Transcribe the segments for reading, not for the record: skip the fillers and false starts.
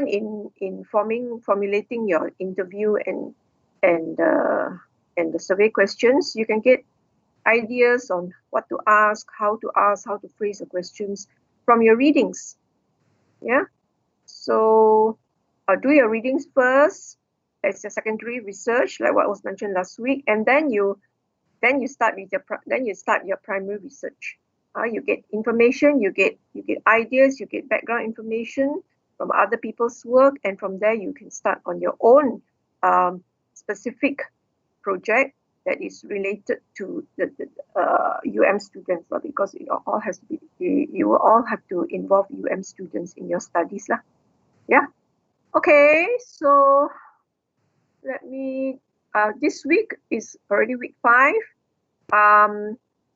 in formulating your interview and the survey questions, you can get ideas on what to ask, how to phrase the questions from your readings. Yeah. So do your readings first as your secondary research, like what was mentioned last week, and then you start your primary research. You get information, you get ideas, you get background information from other people's work, and from there you can start on your own specific project that is related to the students, because it all has to be, you will all have to involve students in your studies lah. Yeah. Okay, so let me, this week is already week 5.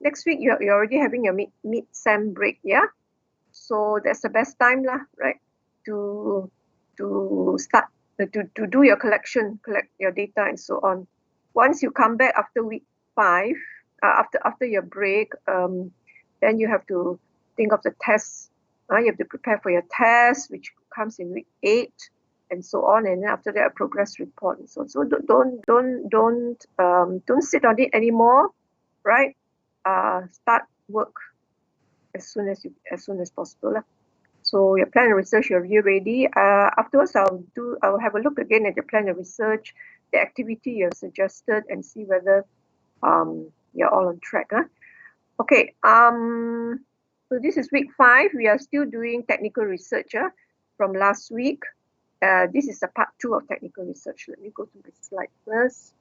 Next week you're already having your mid-sem break, yeah? So that's the best time lah, right? To start, to do your collect your data and so on. Once you come back after week 5, after your break, then you have to think of the tests. You have to prepare for your test, which comes in week 8, and so on. And then after that, a progress report and so on. So don't sit on it anymore, right? Start work as soon as possible. So your plan of research, you're really ready. Afterwards, I'll have a look again at your plan of research, the activity you have suggested, and see whether you're all on track. Okay. So this is week 5. We are still doing technical research from last week. This is the part 2 of technical research. Let me go to my slide first.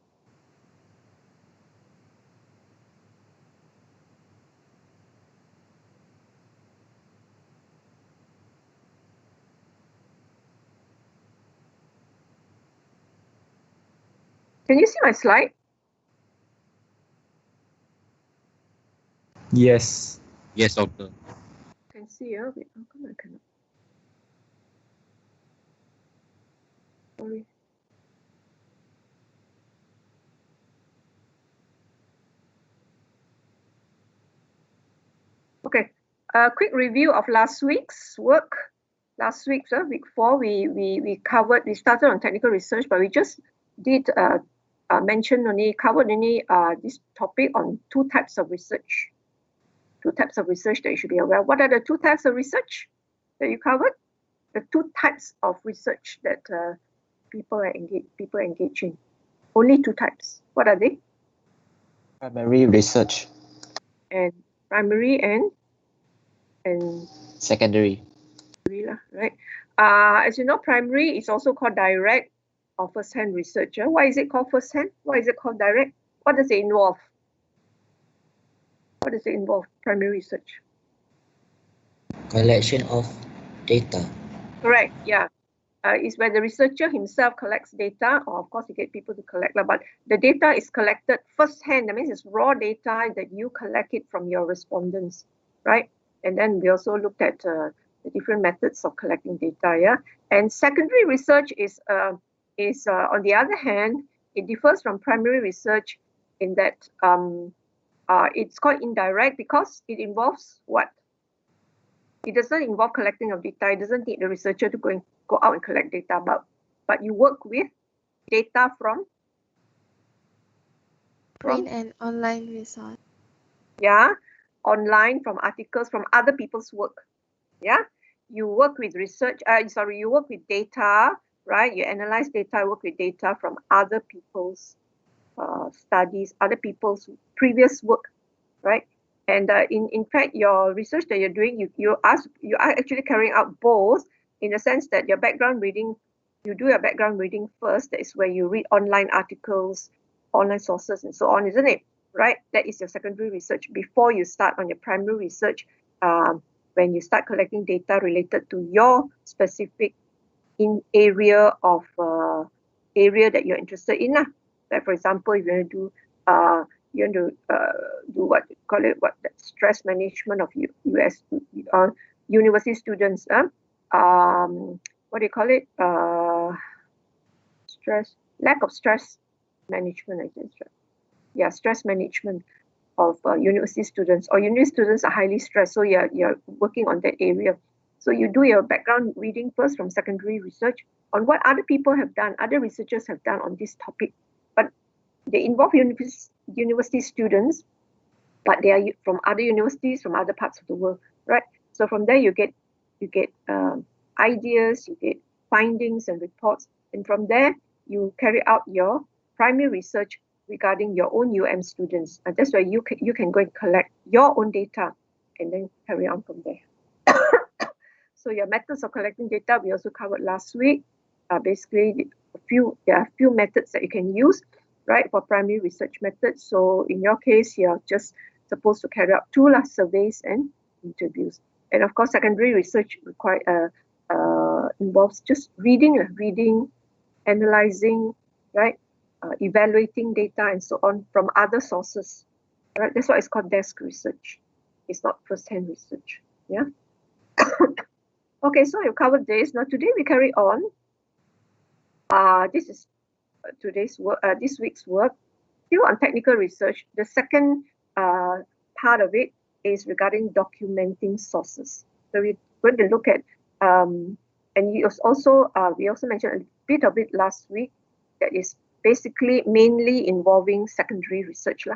Can you see my slide? Yes. Yes, doctor. Can see, wait, how come I cannot? Sorry. Okay, a quick review of last week's work. Last week, week 4, we started on technical research, but we just did covered only this topic on 2 types of research. 2 types of research that you should be aware of. What are the 2 types of research that you covered? The 2 types of research that people engage in. Only 2 types. What are they? Primary research. And primary and secondary. Right. As you know, primary is also called direct or first-hand research. Why is it called first-hand? Why is it called direct? What does it involve? What does it involve? Primary research. Collection of data. Correct. Yeah. Is where the researcher himself collects data, or of course you get people to collect, but the data is collected first-hand. That means it's raw data that you collect it from your respondents, right? And then we also looked at the different methods of collecting data. Yeah. And secondary research is on the other hand, it differs from primary research in that it's called indirect because it involves what? It doesn't involve collecting of data. It doesn't need the researcher to go out and collect data, but you work with data from print and online resource. Yeah, online, from articles, from other people's work. Yeah, you work with research. You work with data, right? You analyze data, work with data from other people's studies, other people's previous work, right? And in fact, your research that you're doing, you are actually carrying out both, in the sense that your background reading, you do your background reading first. That is where you read online articles, online sources, and so on, isn't it? Right? That is your secondary research before you start on your primary research. When you start collecting data related to your specific area that you're interested in. Like for example, if you want to do what you call it, stress management of US university students. What do you call it? Lack of stress management, I think. Yeah, stress management of university students, or university students are highly stressed, so you're working on that area. So you do your background reading first from secondary research on what other people have done, other researchers have done on this topic. But they involve university students, but they are from other universities, from other parts of the world, right? So from there you get ideas, you get findings and reports, and from there you carry out your primary research regarding your own students. And that's where you can go and collect your own data and then carry on from there. So your methods of collecting data we also covered last week. Basically, there are a few methods that you can use, right, for primary research methods. So in your case, you're just supposed to carry out 2 surveys and interviews. And of course, secondary research involves just reading, analyzing, right, evaluating data and so on from other sources. Right, that's why it's called desk research. It's not first-hand research. Yeah. Okay, so you covered this. Now today we carry on. This is today's work. This week's work. Still on technical research. The second part of it is regarding documenting sources. So we're going to look at, and we also mentioned a bit of it last week. That is basically mainly involving secondary research,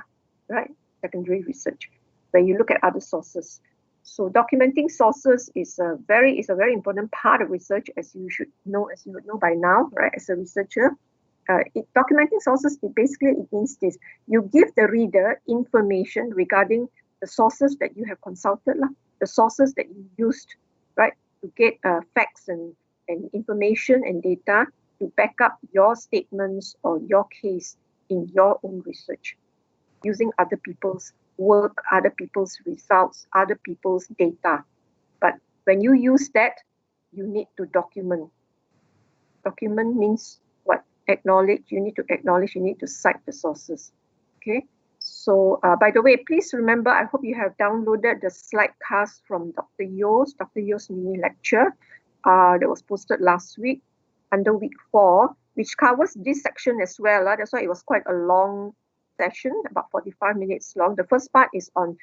right? Secondary research, where you look at other sources. So documenting sources is a very important part of research, as you would know by now, right? As a researcher, documenting sources, it means this: you give the reader information regarding the sources that you have consulted, the sources that you used, right, to get facts and information and data to back up your statements or your case in your own research, using other people's work, other people's results, other people's data. But when you use that, you need to document. Document means what? Acknowledge. You need to acknowledge. You need to cite the sources. Okay. So, by the way, please remember, I hope you have downloaded the slide cast from Dr. Yo's mini lecture that was posted last week under week 4, which covers this section as well. That's why it was quite a long session, about 45 minutes long. The first part is on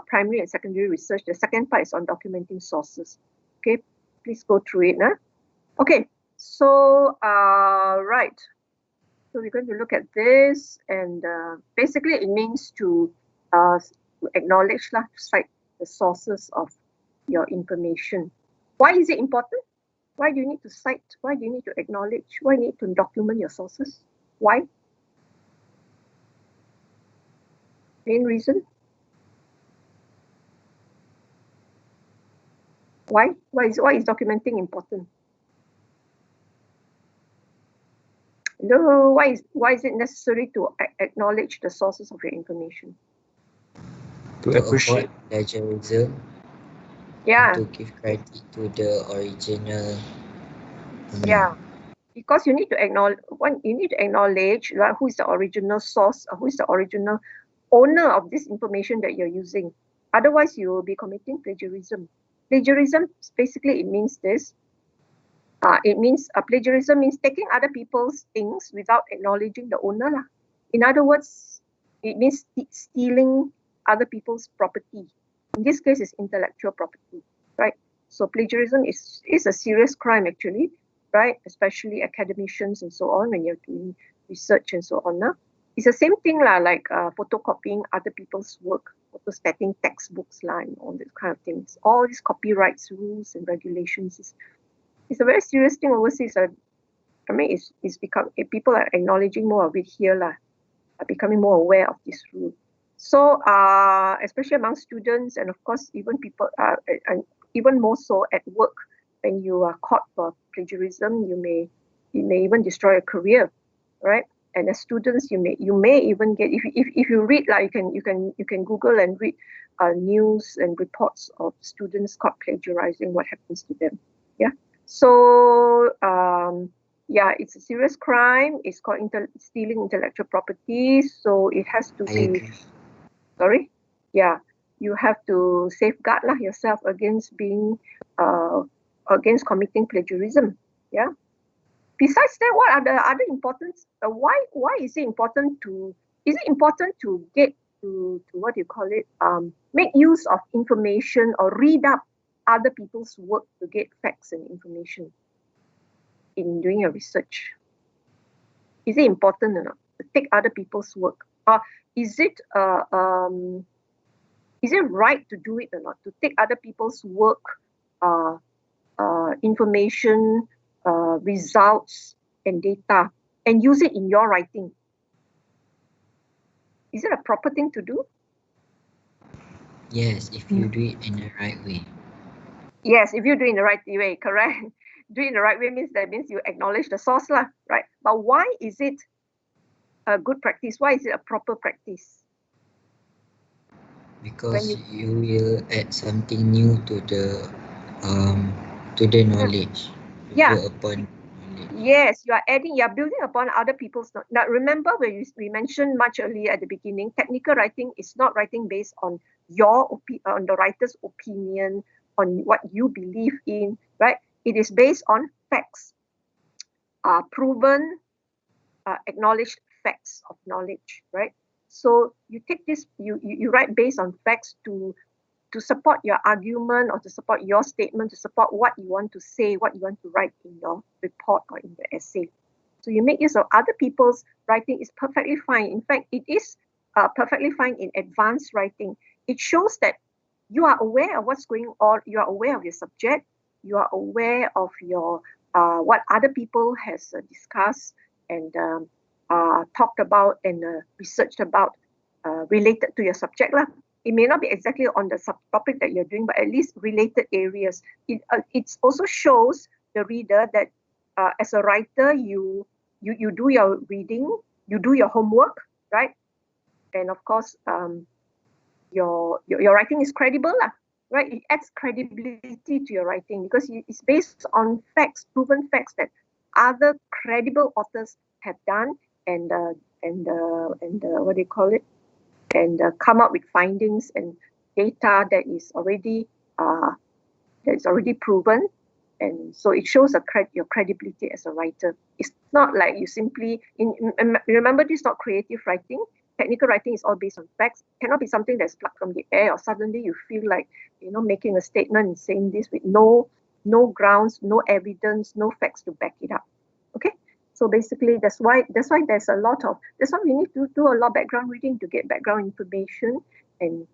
primary and secondary research. The second part is on documenting sources. Okay, please go through it. Okay, so right. So we're going to look at this, and basically it means to acknowledge, to cite the sources of your information. Why is it important? Why do you need to cite? Why do you need to acknowledge? Why do you need to document your sources? Why? Main reason? Why? Why is documenting important? No, why is it necessary to acknowledge the sources of your information? To appreciate plagiarism. Yeah. To give credit to the original. Yeah. Because you need to acknowledge who is the original source, or who is the original owner of this information that you're using. Otherwise, you will be committing plagiarism. Plagiarism, basically, it means this. Plagiarism means taking other people's things without acknowledging the owner. In other words, it means stealing other people's property. In this case, it's intellectual property, right? So plagiarism is a serious crime, actually, right? Especially academicians and so on, when you're doing research and so on. It's the same thing like photocopying other people's work, photostating textbooks and all these kind of things. All these copyrights rules and regulations it's a very serious thing overseas. I mean, it's become people are acknowledging more of it here, are becoming more aware of this rule. So, especially among students, and of course, even people, and even more so at work, when you are caught for plagiarism, you may even destroy a career, right? And as students, you may even get, if you read, you can Google and read news and reports of students caught plagiarizing, what happens to them. Yeah. So it's a serious crime. It's called stealing intellectual property. So it has to be. Sorry. Yeah, you have to safeguard yourself against being against committing plagiarism. Yeah. Besides that, what are the other importance? Why is it important to? Is it important to get to what do you call it? Make use of information or read up other people's work to get facts and information in doing your research? Is it important or not to take other people's work? Or is it right to do it or not, to take other people's work, information, results, and data, and use it in your writing? Is it a proper thing to do? Yes, if you do it in the right way. Yes, if you do it in the right way, correct. Do it in the right way means you acknowledge the source, lah, right? But why is it a good practice? Why is it a proper practice? Because you will add something new to the knowledge. Yeah. Build upon knowledge. Yes, you are building upon other people's knowledge. Now, remember when we mentioned much earlier at the beginning, technical writing is not writing based on on the writer's opinion, on what you believe in, right? It is based on facts, proven, acknowledged facts of knowledge, right? So you take this, you write based on facts to support your argument, or to support your statement, to support what you want to say, what you want to write in your report or in the essay. So you make use of other people's writing is perfectly fine. In fact, it is perfectly fine in advanced writing. It shows that you are aware of what's going on, you are aware of your subject, you are aware of your what other people has discussed and talked about and researched about related to your subject lah. It may not be exactly on the subtopic that you're doing, but at least related areas. It also shows the reader that as a writer, you do your reading, you do your homework, right? And of course, your writing is credible, lah, right? It adds credibility to your writing because it's based on facts, proven facts that other credible authors have done and what do you call it? And come up with findings and data that is already proven, and so it shows your credibility as a writer. It's not like you simply remember, this is not creative writing. Technical writing is all based on facts. It cannot be something that's plucked from the air, or suddenly you feel like making a statement and saying this with no grounds, no evidence, no facts to back it up. Okay. So basically, that's why that's why we need to do a lot of background reading to get background information and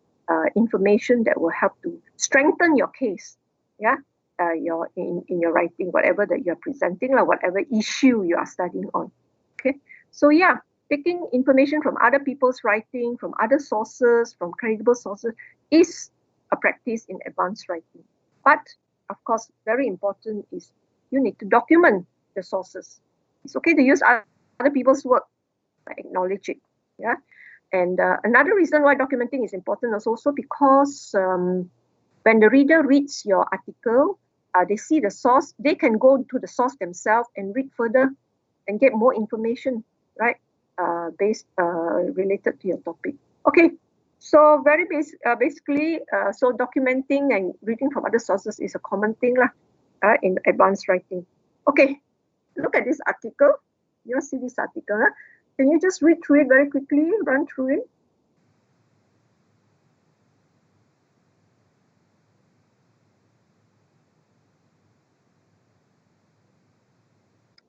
information that will help to strengthen your case. Yeah, in your writing, whatever that you're presenting, or whatever issue you are studying on. Okay, so yeah, taking information from other people's writing, from other sources, from credible sources, is a practice in advanced writing. But of course, very important is you need to document the sources. It's okay to use other people's work, but acknowledge it. Yeah, and another reason why documenting is important is also because when the reader reads your article, they see the source. They can go to the source themselves and read further and get more information, right? Based related to your topic. Okay, so basically, so documenting and reading from other sources is a common thing lah, in advanced writing. Okay. Look at this article. You see this article. Huh? Can you just read through it very quickly? Run through it.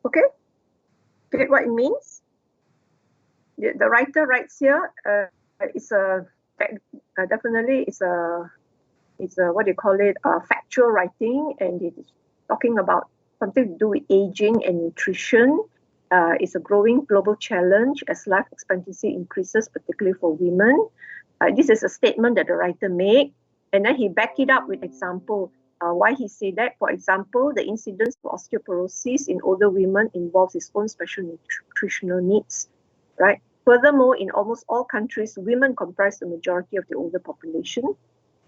Okay. Get what it means? The writer writes here. Definitely it's a what do you call it? Factual writing, and it is talking about something to do with aging and nutrition. It's a growing global challenge as life expectancy increases, particularly for women. This is a statement that the writer made, and then he backed it up with example. Why he said that? For example, the incidence of osteoporosis in older women involves its own special nutritional needs, right? Furthermore, in almost all countries, women comprise the majority of the older population.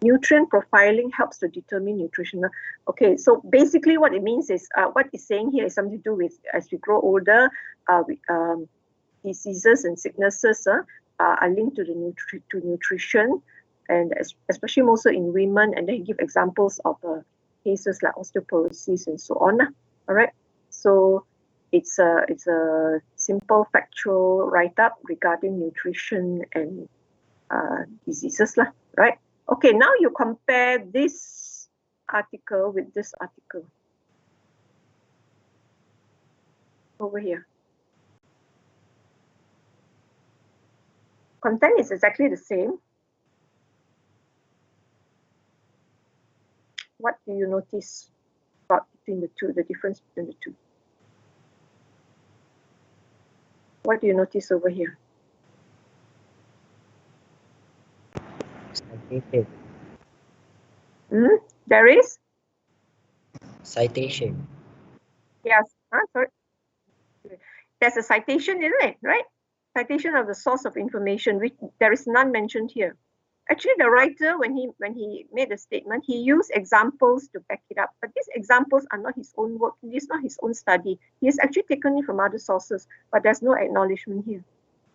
Nutrient profiling helps to determine nutritional. Okay, so basically what it means is, what it's saying here is something to do with as we grow older, diseases and sicknesses are linked to to nutrition, and especially more so in women. And then give examples of cases like osteoporosis and so on. All right, so it's a simple factual write-up regarding nutrition and diseases, right? Okay, now you compare this article with this article over here. Content is exactly the same. What do you notice about between the two, the difference between the two? What do you notice over here? Citation. There is? Citation. Yes. Sorry. There's a citation, isn't it? Right? Citation of the source of information, which there is none mentioned here. Actually, the writer, when he made the statement, he used examples to back it up. But these examples are not his own work. It is not his own study. He has actually taken it from other sources, but there's no acknowledgement here.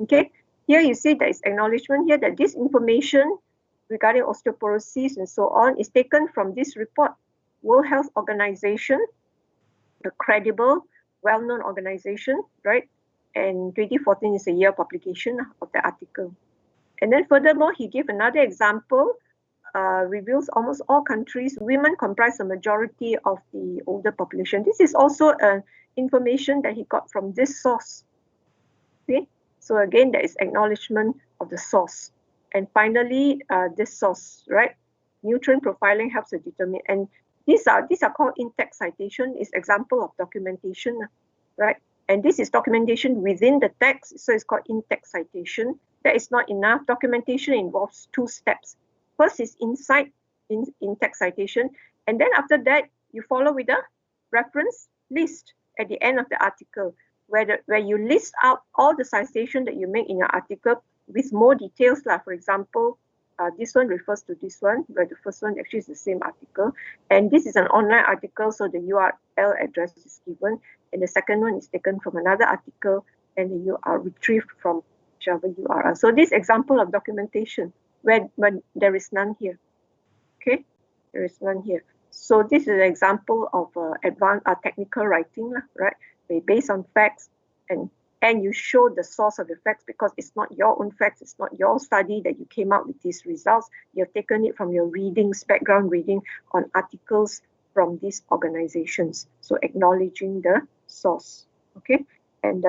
Okay? Here you see there is acknowledgement here that this information regarding osteoporosis and so on is taken from this report. World Health Organization, a credible, well-known organization, right? And 2014 is a year of publication of the article. And then furthermore, he gave another example, reveals almost all countries, women comprise the majority of the older population. This is also information that he got from this source. Okay, so again, there is acknowledgement of the source. And finally, this source, right? Nutrient profiling helps to determine, and these are called in-text citation, is example of documentation, right? And this is documentation within the text, so it's called in-text citation. That is not enough. Documentation involves two steps. First is inside in-text citation, and then after that, you follow with a reference list at the end of the article, where you list out all the citation that you make in your article with more details. For example, this one refers to this one, where the first one actually is the same article. And this is an online article, so the URL address is given. And the second one is taken from another article, and the URL retrieved from whichever URL. So this example of documentation, when there is none here. Okay, there is none here. So this is an example of advanced technical writing, right? Based on facts, and you show the source of the facts, because it's not your own facts, it's not your study that you came out with these results. You've taken it from your readings, background reading on articles from these organizations. So acknowledging the source, okay? And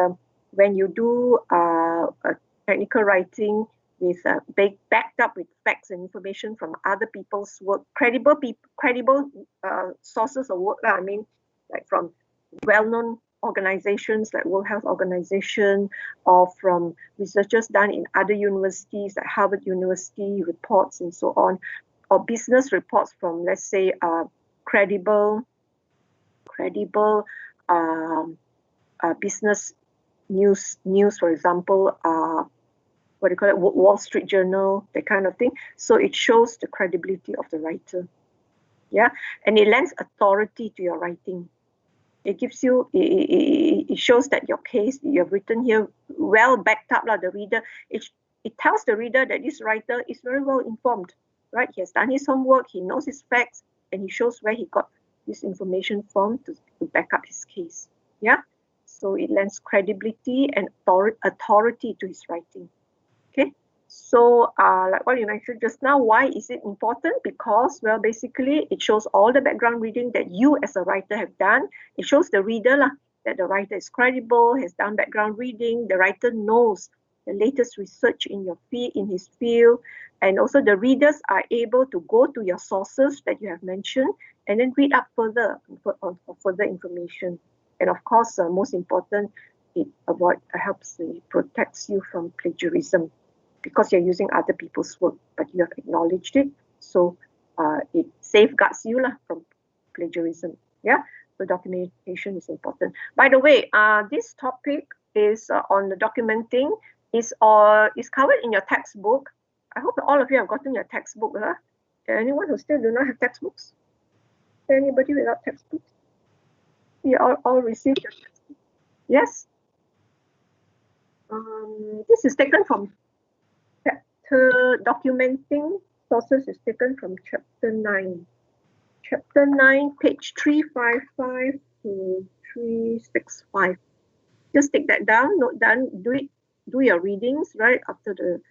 when you do a technical writing with backed up with facts and information from other people's work, credible sources of work, I mean, like from well-known organizations like World Health Organization, or from researchers done in other universities like Harvard University reports and so on, or business reports from, let's say, credible business news, for example, what do you call it, Wall Street Journal, that kind of thing. So it shows the credibility of the writer, yeah, and it lends authority to your writing. It gives you, it shows that your case you have written here well backed up, the reader. It tells the reader that this writer is very well informed, right? He has done his homework, he knows his facts, and he shows where he got this information from to back up his case. Yeah, so it lends credibility and authority to his writing. Okay, so like what you mentioned just now, why is it important? Because, well, basically it shows all the background reading that you as a writer have done. It shows the reader that the writer is credible, has done background reading. The writer knows the latest research in his field, and also the readers are able to go to your sources that you have mentioned and then read up further on further information. And of course, most important, it protects you from plagiarism, because you're using other people's work, but you have acknowledged it. So it safeguards you from plagiarism. Yeah, so documentation is important. By the way, this topic is on the documenting, is covered in your textbook. I hope all of you have gotten your textbook. Anyone who still do not have textbooks? Is there anybody without textbooks? You all received your textbook? Yes. This is taken from chapter documenting sources, is taken from chapter 9. Chapter 9, page 355 to 365. Just take that down, note down, do your readings right after the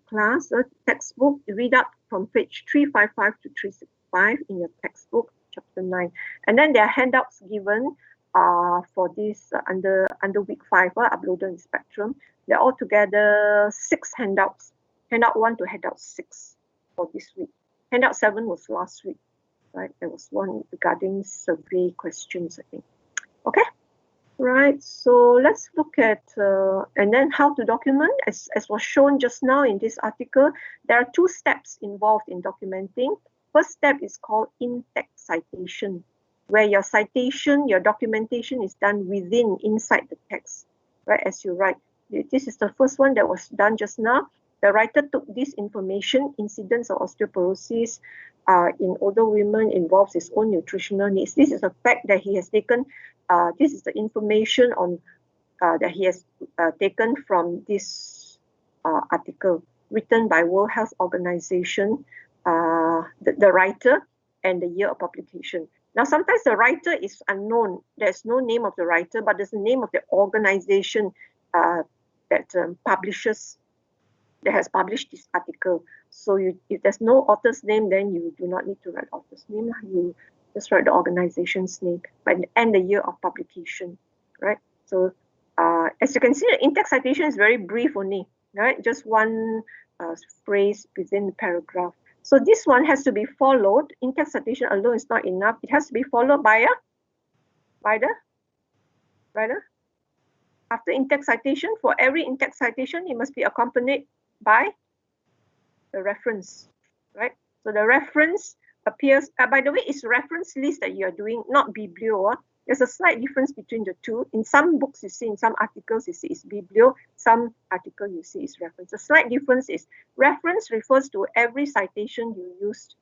class. Textbook, read up from page 355 to 365. 5 in your textbook, chapter 9. And then there are handouts given for this under week 5, uploaded in Spectrum. There are altogether 6 handouts. Handout 1 to handout 6 for this week. Handout 7 was last week, right? There was one regarding survey questions, I think. Okay, right. So let's look at and then how to document. As was shown just now in this article, there are 2 steps involved in documenting. First step is called in-text citation, where your citation, your documentation is done inside the text, right? As you write. This is the first one that was done just now. The writer took this information, incidence of osteoporosis in older women involves his own nutritional needs. This is a fact that he has taken. This is the information on that he has taken from this article written by World Health Organization, the writer and the year of publication. Now, sometimes the writer is unknown. There's no name of the writer, but there's the name of the organization that has published this article. So if there's no author's name, then you do not need to write author's name. You just write the organization's name and the year of publication, right? So as you can see, the in-text citation is very brief only, right? Just one phrase within the paragraph. So this one has to be followed. In-text citation alone is not enough. It has to be followed by after in-text citation, for every in-text citation, it must be accompanied by the reference, right? So the reference appears, by the way, it's reference list that you are doing, not biblio. There's a slight difference between the two. In some books you see, in some articles you see it's biblio, some article you see is reference. The slight difference is reference refers to every citation you used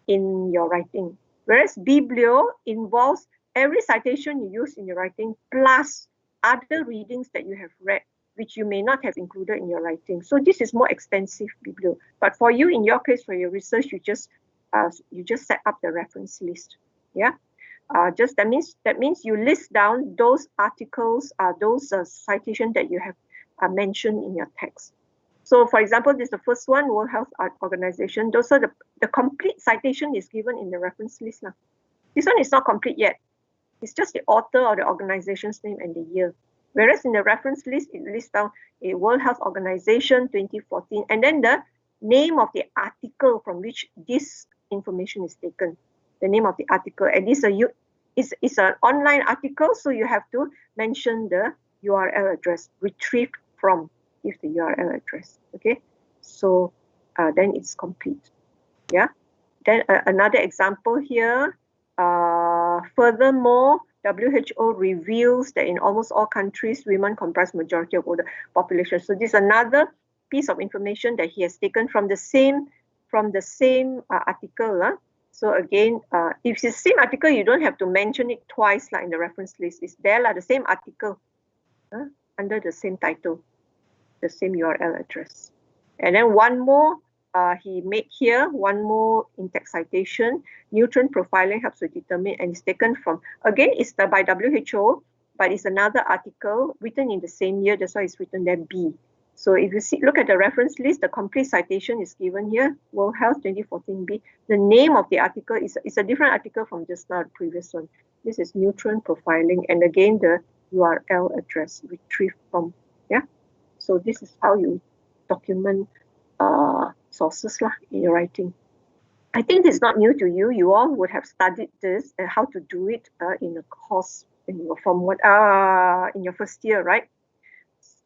in your writing, whereas biblio involves every citation you use in your writing plus other readings that you have read, which you may not have included in your writing. So this is more extensive biblio. But for you, in your case, for your research, you just set up the reference list. Yeah, that means you list down those articles, those citations that you have mentioned in your text. So, for example, this is the first one, World Health Organization. Those are the complete citation is given in the reference list now. This one is not complete yet. It's just the author or the organization's name and the year. Whereas in the reference list, it lists down a World Health Organization 2014, and then the name of the article from which this information is taken. The name of the article, and this is an online article, so you have to mention the URL address, retrieved from, give the URL address. Okay, so then it's complete. Yeah. Then another example here. Furthermore, WHO reveals that in almost all countries, women comprise majority of older population. So this is another piece of information that he has taken from the same article. So again, if it's the same article, you don't have to mention it twice like in the reference list. It's there, the same article under the same title, the same URL address. And then one more. He made here one more in-text citation. Nutrient profiling helps to determine, and it's taken from, again, it's by WHO, but it's another article written in the same year. That's why it's written there B. So if you look at the reference list, the complete citation is given here, World Health 2014 B. The name of the article is a different article from just now, the previous one. This is nutrient profiling, and again, the URL address retrieved from, yeah. So this is how you document sources in your writing. I think it's not new to you. You all would have studied this and how to do it in a course in your first year, right?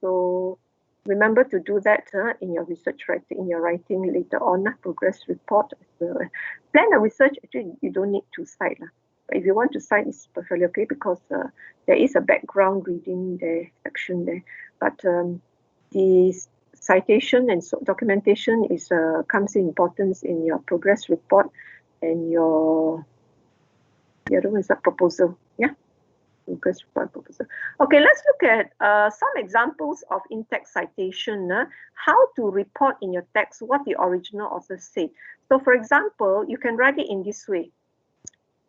So remember to do that in your research writing, in your writing later on, progress report. Plan a research, actually you don't need to cite. But if you want to cite, it's perfectly okay because there is a background reading there, section there. But the citation and documentation is comes in importance in your progress report and the other one is a proposal. Yeah, progress report proposal. Okay, let's look at some examples of in-text citation. How to report in your text what the original author said. So, for example, you can write it in this way.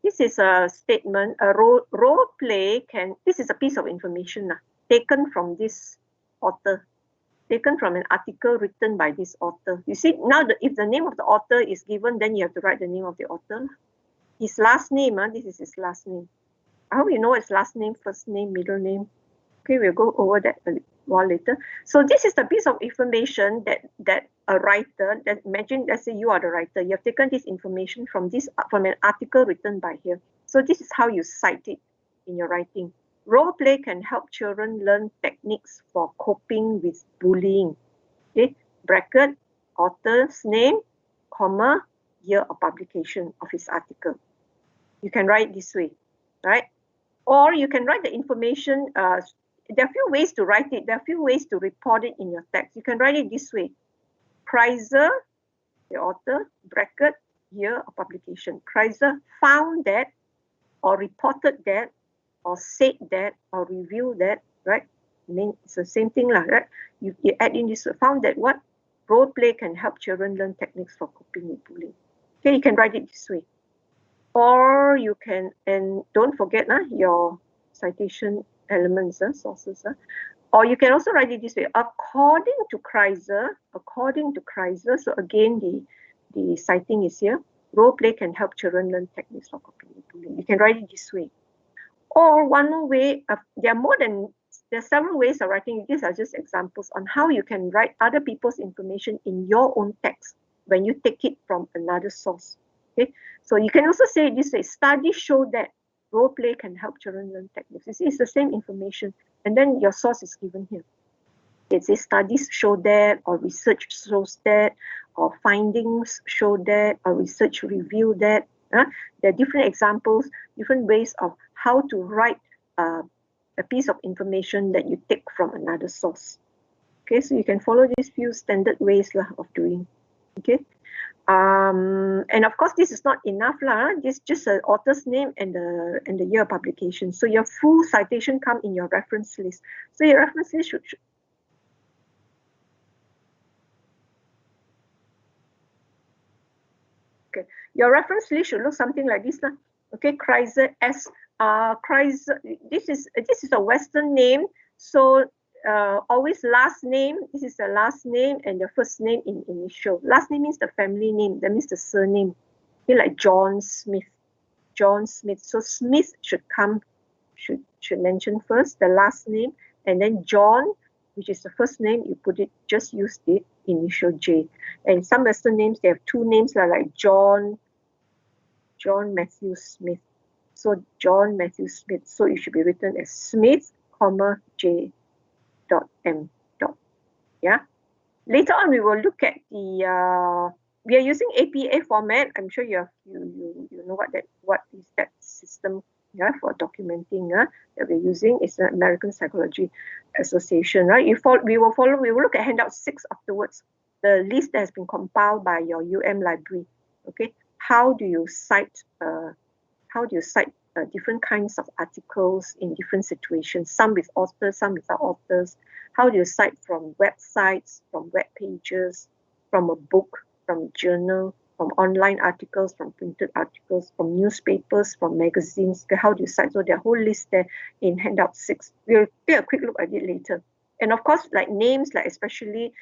This is a statement. A role play this is a piece of information taken from this author. taken from an article written by this author. You see, now if the name of the author is given, then you have to write the name of the author. His last name, this is his last name. I hope you know his last name, first name, middle name. Okay, we'll go over that a while later. So this is the piece of information that a writer, that imagine, let's say you are the writer, you have taken this information from an article written by here. So this is how you cite it in your writing. Role play can help children learn techniques for coping with bullying. Okay, bracket, author's name, comma, year of publication of his article. You can write this way, right? Or you can write the information. There are a few ways to write it. There are a few ways to report it in your text. You can write it this way. Kreiser, the author, bracket, year of publication. Kreiser found that, or reported that, or said that, or reviewed that, right? I mean, it's the same thing, right? You add in this, found that what? Role play can help children learn techniques for coping with bullying. Okay, you can write it this way. Or you can, and don't forget your citation elements, sources. Or you can also write it this way. According to Kreiser, so again, the citing is here. Role play can help children learn techniques for coping with bullying. You can write it this way. Or one more way, there are several ways of writing. These are just examples on how you can write other people's information in your own text when you take it from another source. Okay, so you can also say it this way. Studies show that role play can help children learn techniques. You see, it's the same information, and then your source is given here. It says studies show that, or research shows that, or findings show that, or research review that. There are different examples, different ways of how to write a piece of information that you take from another source. Okay, so you can follow these few standard ways of doing. Okay, and of course this is not enough this is just an author's name and the year of publication. So your full citation come in your reference list. So your reference list should okay, your reference list should look something like this okay, Kreiser S. Kreiser. This is a Western name, so always last name. This is the last name and the first name in initial. Last name means the family name. That means the surname. Okay, like John Smith. John Smith. So Smith should mention first the last name, and then John, which is the first name. You just use the initial J. And some Western names, they have two names like John Matthew Smith. So John Matthew Smith. So it should be written as Smith, J. M. Yeah. Later on, we will look at we are using APA format. I'm sure you know what is that system for documenting that we're using. It's the American Psychology Association, right? We will look at handout 6 afterwards. The list that has been compiled by your library. Okay, how do you cite different kinds of articles in different situations, some with authors, some without authors? How do you cite from websites, from web pages, from a book, from a journal, from online articles, from printed articles, from newspapers, from magazines? Okay, how do you cite? So there are a whole list there in handout 6. We'll take a quick look at it later. And of course, like names, like especially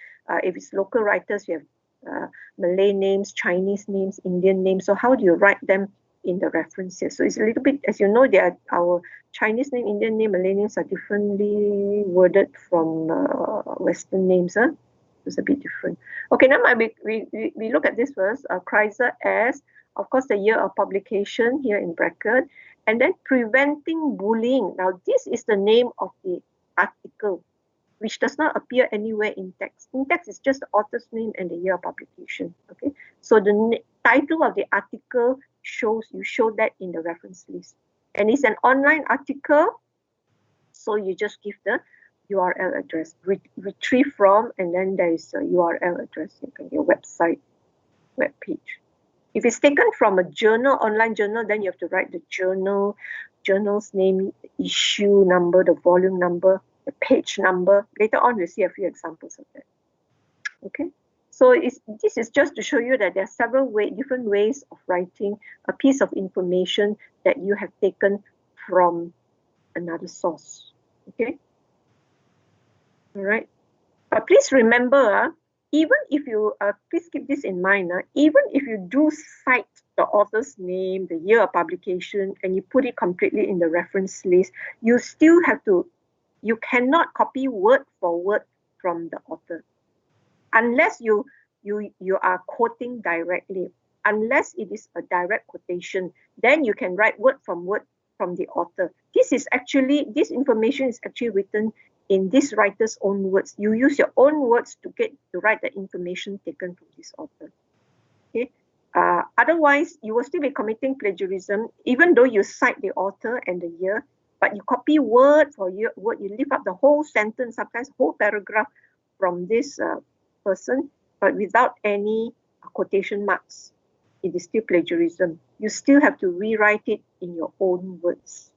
if it's local writers, you have Malay names, Chinese names, Indian names. So how do you write them in the reference here? So it's a little bit, as you know, our Chinese name, Indian name, Malay names are differently worded from Western names. It's a bit different. Okay, now we look at this first. Kreiser as, of course, the year of publication here in bracket, and then preventing bullying. Now, this is the name of the article, which does not appear anywhere in text. In text, it's just the author's name and the year of publication. Okay, so the title of the article show that in the reference list, and it's an online article, so you just give the URL address, retrieve from, and then there is a URL address, your website, web page. If it's taken from a journal, online journal, then you have to write the journal's name, issue number, the volume number, the page number. Later on, we'll see a few examples of that. Okay, so this is just to show you that there are several different ways of writing a piece of information that you have taken from another source. Okay, all right. But please remember, even if you, please keep this in mind, even if you do cite the author's name, the year of publication, and you put it completely in the reference list, you still have to, you cannot copy word for word from the author. Unless you are quoting directly, unless it is a direct quotation, then you can write word from the author. This information is actually written in this writer's own words. You use your own words to write the information taken from this author. Okay. Otherwise, you will still be committing plagiarism, even though you cite the author and the year, but you copy word for word, you leave up the whole sentence, sometimes whole paragraph from this person, but without any quotation marks. It is still plagiarism. You still have to rewrite it in your own words.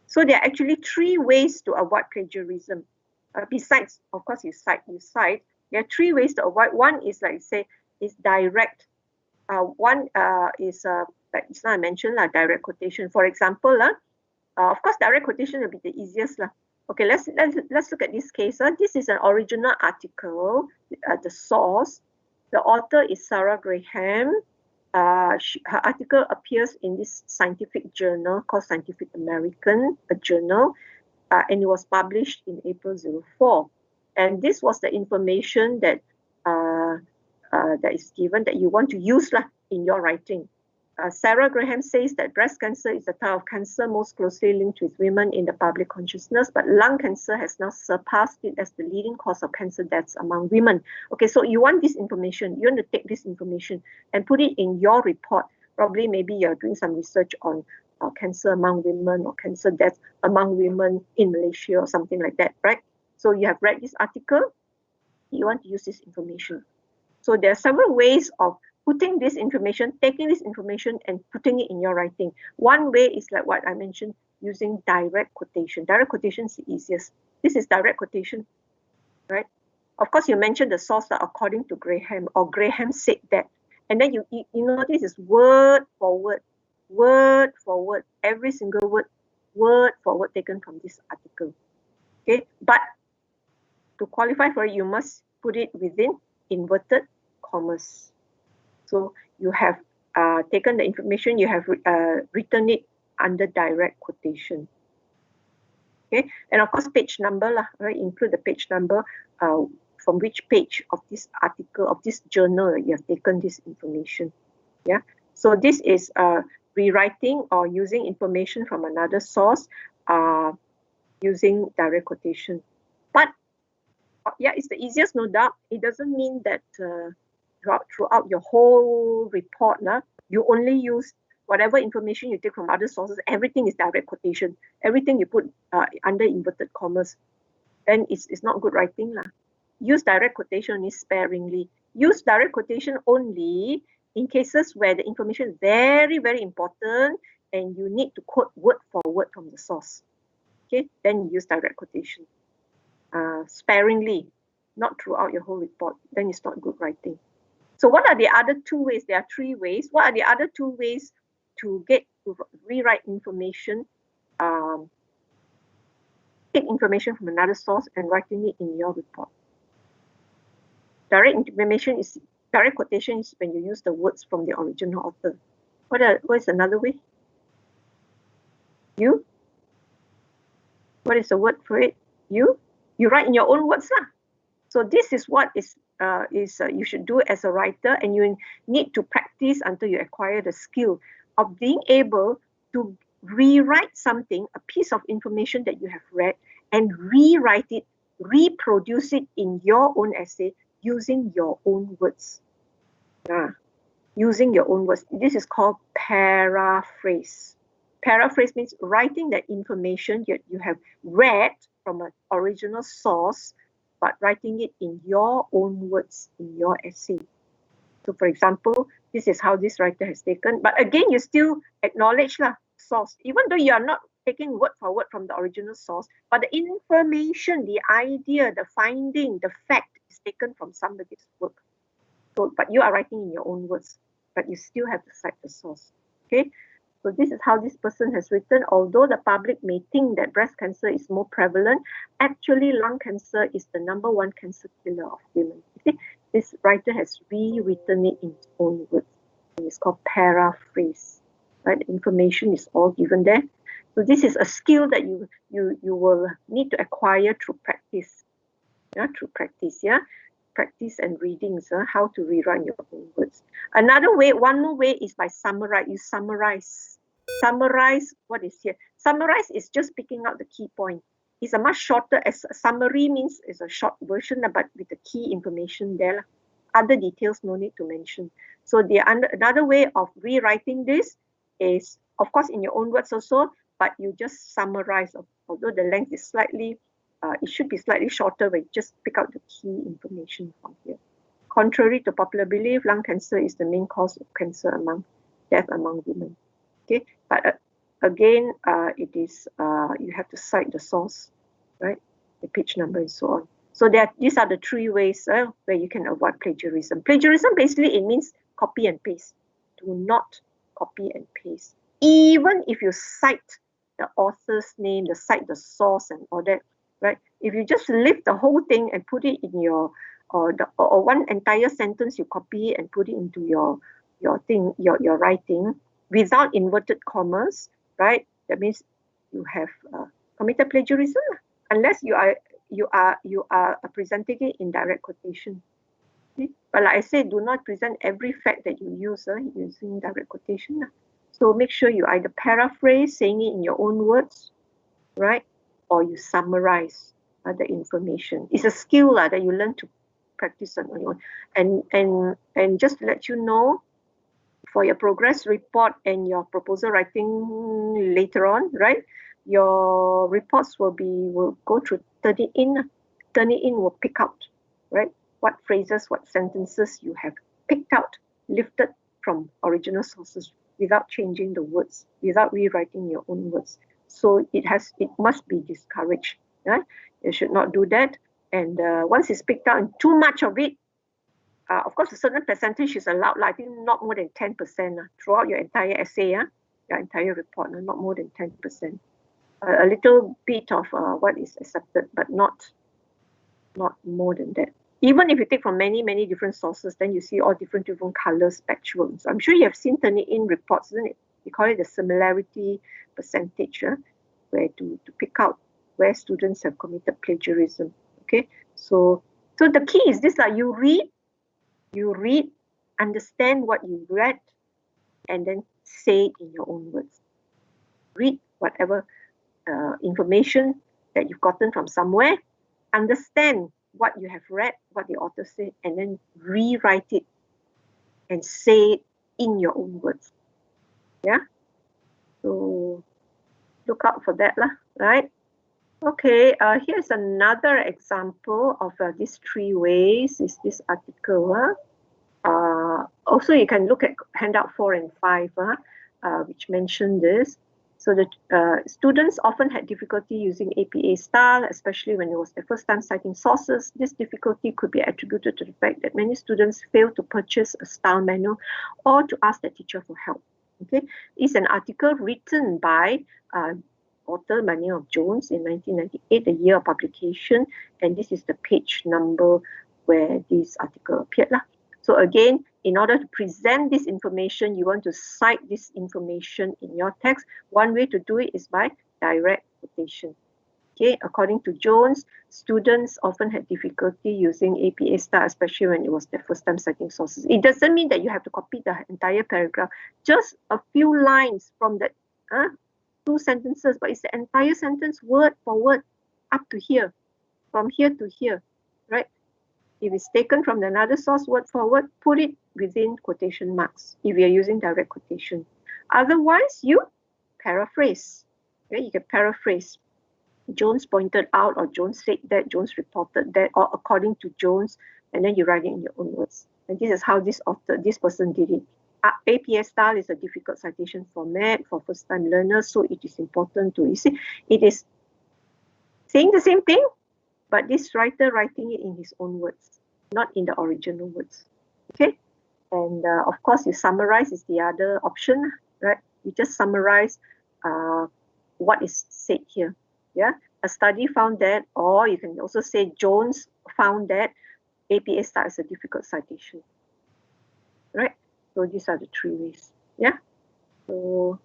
So there are actually 3 ways to avoid plagiarism. Besides, of course, you cite. There are 3 ways to avoid. One is, like say, is direct. One is, like just now I mentioned, direct quotation. For example, of course, direct quotation will be the easiest. Okay, let's look at this case. This is an original article. The source, the author is Sarah Graham. Her article appears in this scientific journal called Scientific American, a journal, and it was published in April 04. And this was the information that that is given that you want to use in your writing. Sarah Graham says that breast cancer is the type of cancer most closely linked with women in the public consciousness, but lung cancer has now surpassed it as the leading cause of cancer deaths among women. Okay, so you want this information, you want to take this information and put it in your report. Probably maybe you're doing some research on cancer among women or cancer deaths among women in Malaysia or something like that, right? So you have read this article, you want to use this information. So there are several ways of putting this information, taking this information and putting it in your writing. One way is like what I mentioned, using direct quotation. Direct quotation is the easiest. This is direct quotation, right? Of course, you mentioned the source according to Graham, or Graham said that. And then you notice is word for word, every single word for word taken from this article. Okay, but to qualify for it, you must put it within inverted commas. So you have taken the information, you have written it under direct quotation. Okay, and of course page number right? Include the page number from which page of this article, of this journal you have taken this information. Yeah, so this is rewriting or using information from another source using direct quotation. But yeah, it's the easiest, no doubt. It doesn't mean that throughout your whole report, you only use whatever information you take from other sources. Everything is direct quotation. Everything you put under inverted commas, then it's not good writing. Use direct quotation only sparingly. Use direct quotation only in cases where the information is very, very important and you need to quote word for word from the source. Okay, then you use direct quotation. Sparingly, not throughout your whole report. Then it's not good writing. So what are the other 2 ways? There are 3 ways. What are the other 2 ways to rewrite information, take information from another source and writing it in your report? Direct quotation is when you use the words from the original author. What is another way? What is the word for it? You write in your own words So this is what you should do as a writer, and you need to practice until you acquire the skill of being able to rewrite something, a piece of information that you have read, and rewrite it, reproduce it in your own essay using your own words. Using your own words. This is called paraphrase. Paraphrase means writing the information you have read from an original source, but writing it in your own words, in your essay. So for example, this is how this writer has taken, but again, you still acknowledge source, even though you are not taking word for word from the original source, but the information, the idea, the finding, the fact is taken from somebody's work. So, but you are writing in your own words, but you still have to cite the source. Okay. So this is how this person has written. Although the public may think that breast cancer is more prevalent, actually lung cancer is the #1 cancer killer of women. You see, this writer has rewritten it in his own words. And it's called paraphrase. Right? The information is all given there. So this is a skill that you will need to acquire through practice. Yeah, through practice. Yeah, practice and readings. How to rewrite your own words. Another way, one more way is by summarize. You summarize. Summarize what is here. Summarize is just picking out the key point. It's a much shorter. As a summary means it's a short version, but with the key information there. Other details no need to mention. So another way of rewriting this is, of course, in your own words also, but you just summarize. Although the length is slightly, it should be slightly shorter, but you just pick out the key information from here. Contrary to popular belief, lung cancer is the main cause of death among women. Okay, but again, it is you have to cite the source, right? The page number and so on. So these are the 3 ways where you can avoid plagiarism. Plagiarism basically it means copy and paste. Do not copy and paste. Even if you cite the author's name, cite the source and all that, right? If you just lift the whole thing and put it in your or one entire sentence, you copy and put it into your writing without inverted commas, right? That means you have committed plagiarism, unless you are presenting it in direct quotation. Okay? But like I said, do not present every fact that you use using direct quotation. So make sure you either paraphrase, saying it in your own words, right? Or you summarize the information. It's a skill that you learn to practice on your own. And just to let you know, for your progress report and your proposal writing later on, right? Your reports will go through Turnitin. Turnitin will pick out, right? What phrases, what sentences you have picked out, lifted from original sources without changing the words, without rewriting your own words. So it must be discouraged. Right? You should not do that. And once it's picked out, and too much of it, of course, a certain percentage is allowed. I think not more than 10% throughout your entire essay, your entire report, not more than 10%. A little bit of what is accepted, but not more than that. Even if you take from many different sources, then you see all different colors, spectrums. I'm sure you have seen Turnitin reports, isn't it? We call it the similarity percentage, where to pick out where students have committed plagiarism. Okay, so the key is this: you read, understand what you read, and then say it in your own words. Read whatever information that you've gotten from somewhere, understand what you have read, what the author said, and then rewrite it and say it in your own words. Yeah. So look out for that, right? Okay. Here's another example of these 3 ways. Is this article? Also, you can look at handout 4 and 5, which mention this. So the students often had difficulty using APA style, especially when it was their first time citing sources. This difficulty could be attributed to the fact that many students failed to purchase a style manual or to ask their teacher for help. Okay, it's an article written by author by name of Jones in 1998, the year of publication, and this is the page number where this article appeared. So again, in order to present this information, you want to cite this information in your text. One way to do it is by direct quotation. Okay, according to Jones, students often had difficulty using APA style, especially when it was their first time citing sources. It doesn't mean that you have to copy the entire paragraph, just a few lines from that 2 sentences, but it's the entire sentence, word for word, up to here, from here to here, right? If it's taken from another source word for word, put it within quotation marks if you're using direct quotation. Otherwise, you paraphrase. Okay? You can paraphrase. Jones pointed out, or Jones said that, Jones reported that, or according to Jones, and then you write it in your own words. And this is how this person did it. APA style is a difficult citation format for first-time learners, so it is important to, you see, it is saying the same thing, but this writer writing it in his own words, not in the original words. Okay, and of course, you summarize is the other option, right? You just summarize what is said here. Yeah, a study found that, or you can also say Jones found that APA starts as a difficult citation. Right? So these are the three ways. Yeah. So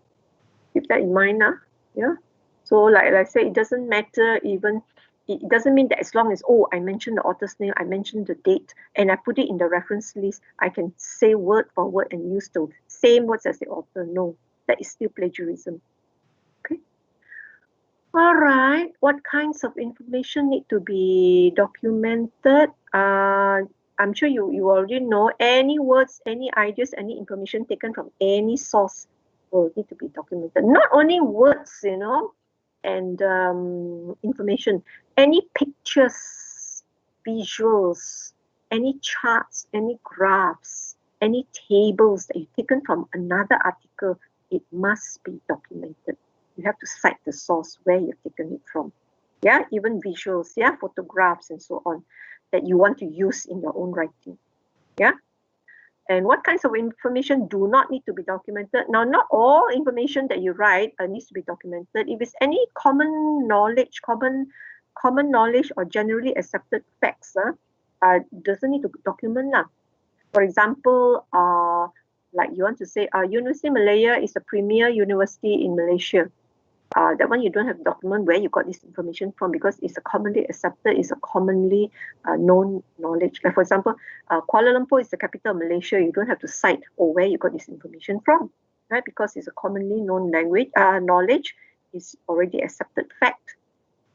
keep that in mind now. Yeah. So like I said, it doesn't matter even. It doesn't mean that as long as, oh, I mentioned the author's name, I mentioned the date, and I put it in the reference list, I can say word for word and use the same words as the author. No, that is still plagiarism. Okay. All right. What kinds of information need to be documented? I'm sure you already know any words, any ideas, any information taken from any source will need to be documented. Not only words, and information, any pictures, visuals, any charts, any graphs, any tables that you've taken from another article, it must be documented. You have to cite the source where you've taken it from. Yeah, even visuals, yeah, photographs and so on that you want to use in your own writing. Yeah. And what kinds of information do not need to be documented? Now, not all information that you write needs to be documented. If it's any common knowledge or generally accepted facts, doesn't need to document. For example, like you want to say, University Malaya is the premier university in Malaysia. That one you don't have to document where you got this information from because it's a commonly accepted, it's a commonly known knowledge. Like for example, Kuala Lumpur is the capital of Malaysia. You don't have to cite where you got this information from, right? Because it's a commonly known knowledge is already accepted fact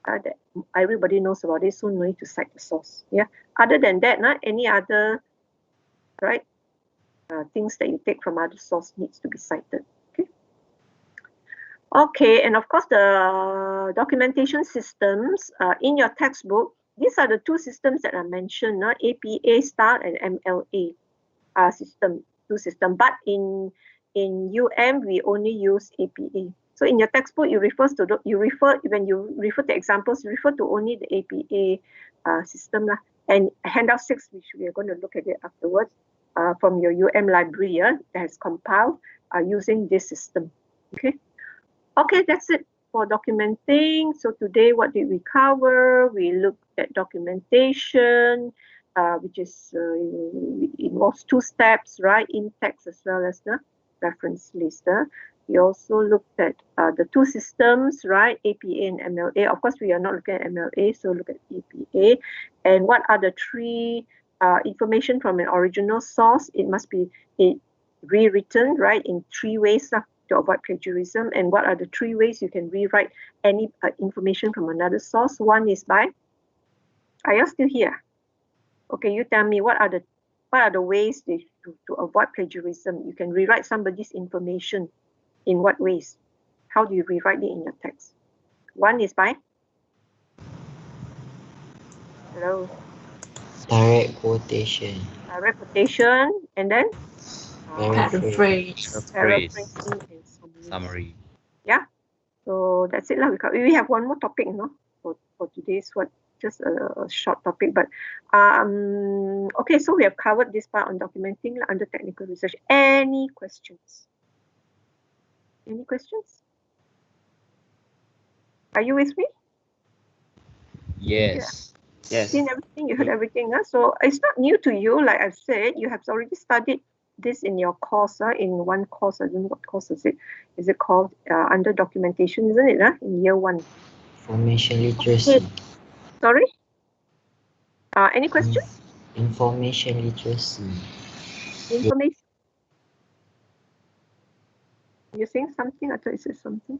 that everybody knows about it, so no need to cite the source. Yeah. Other than that, any other right things that you take from other source needs to be cited. Okay, and of course the documentation systems in your textbook, these are the two systems that I mentioned, APA style and MLA two system. But in UM we only use APA. So in your textbook when you refer to examples, you refer to only the APA system and handout 6, which we are going to look at it afterwards, from your UM library that has compiled using this system. Okay, that's it for documenting. So today, what did we cover? We looked at documentation, which is involves 2 steps, right? In text as well as the reference list. We also looked at the 2 systems, right? APA and MLA. Of course, we are not looking at MLA, so look at APA. And what are the 3 information from an original source? It must be rewritten, right, in 3 ways to avoid plagiarism. And what are the 3 ways you can rewrite any information from another source? One is by, are you still here? Okay, you tell me what are the ways to avoid plagiarism? You can rewrite somebody's information in what ways? How do you rewrite it in your text? One is by, hello, direct quotation, and then paraphrase, paraphrasing and summary. Yeah, so that's it lah. We have one more topic, for today's just a short topic, but okay, so we have covered this part on documenting under technical research. Any questions? Any questions? Are you with me? Yes. Yes. Seen everything, you heard everything. So it's not new to you, like I've said, you have already studied this in your course, in one course. I don't know what course is it. Is it called under documentation, isn't it? In year 1. information literacy. Okay. Sorry? Any questions? Information literacy. Information? You're saying something? I thought you said something.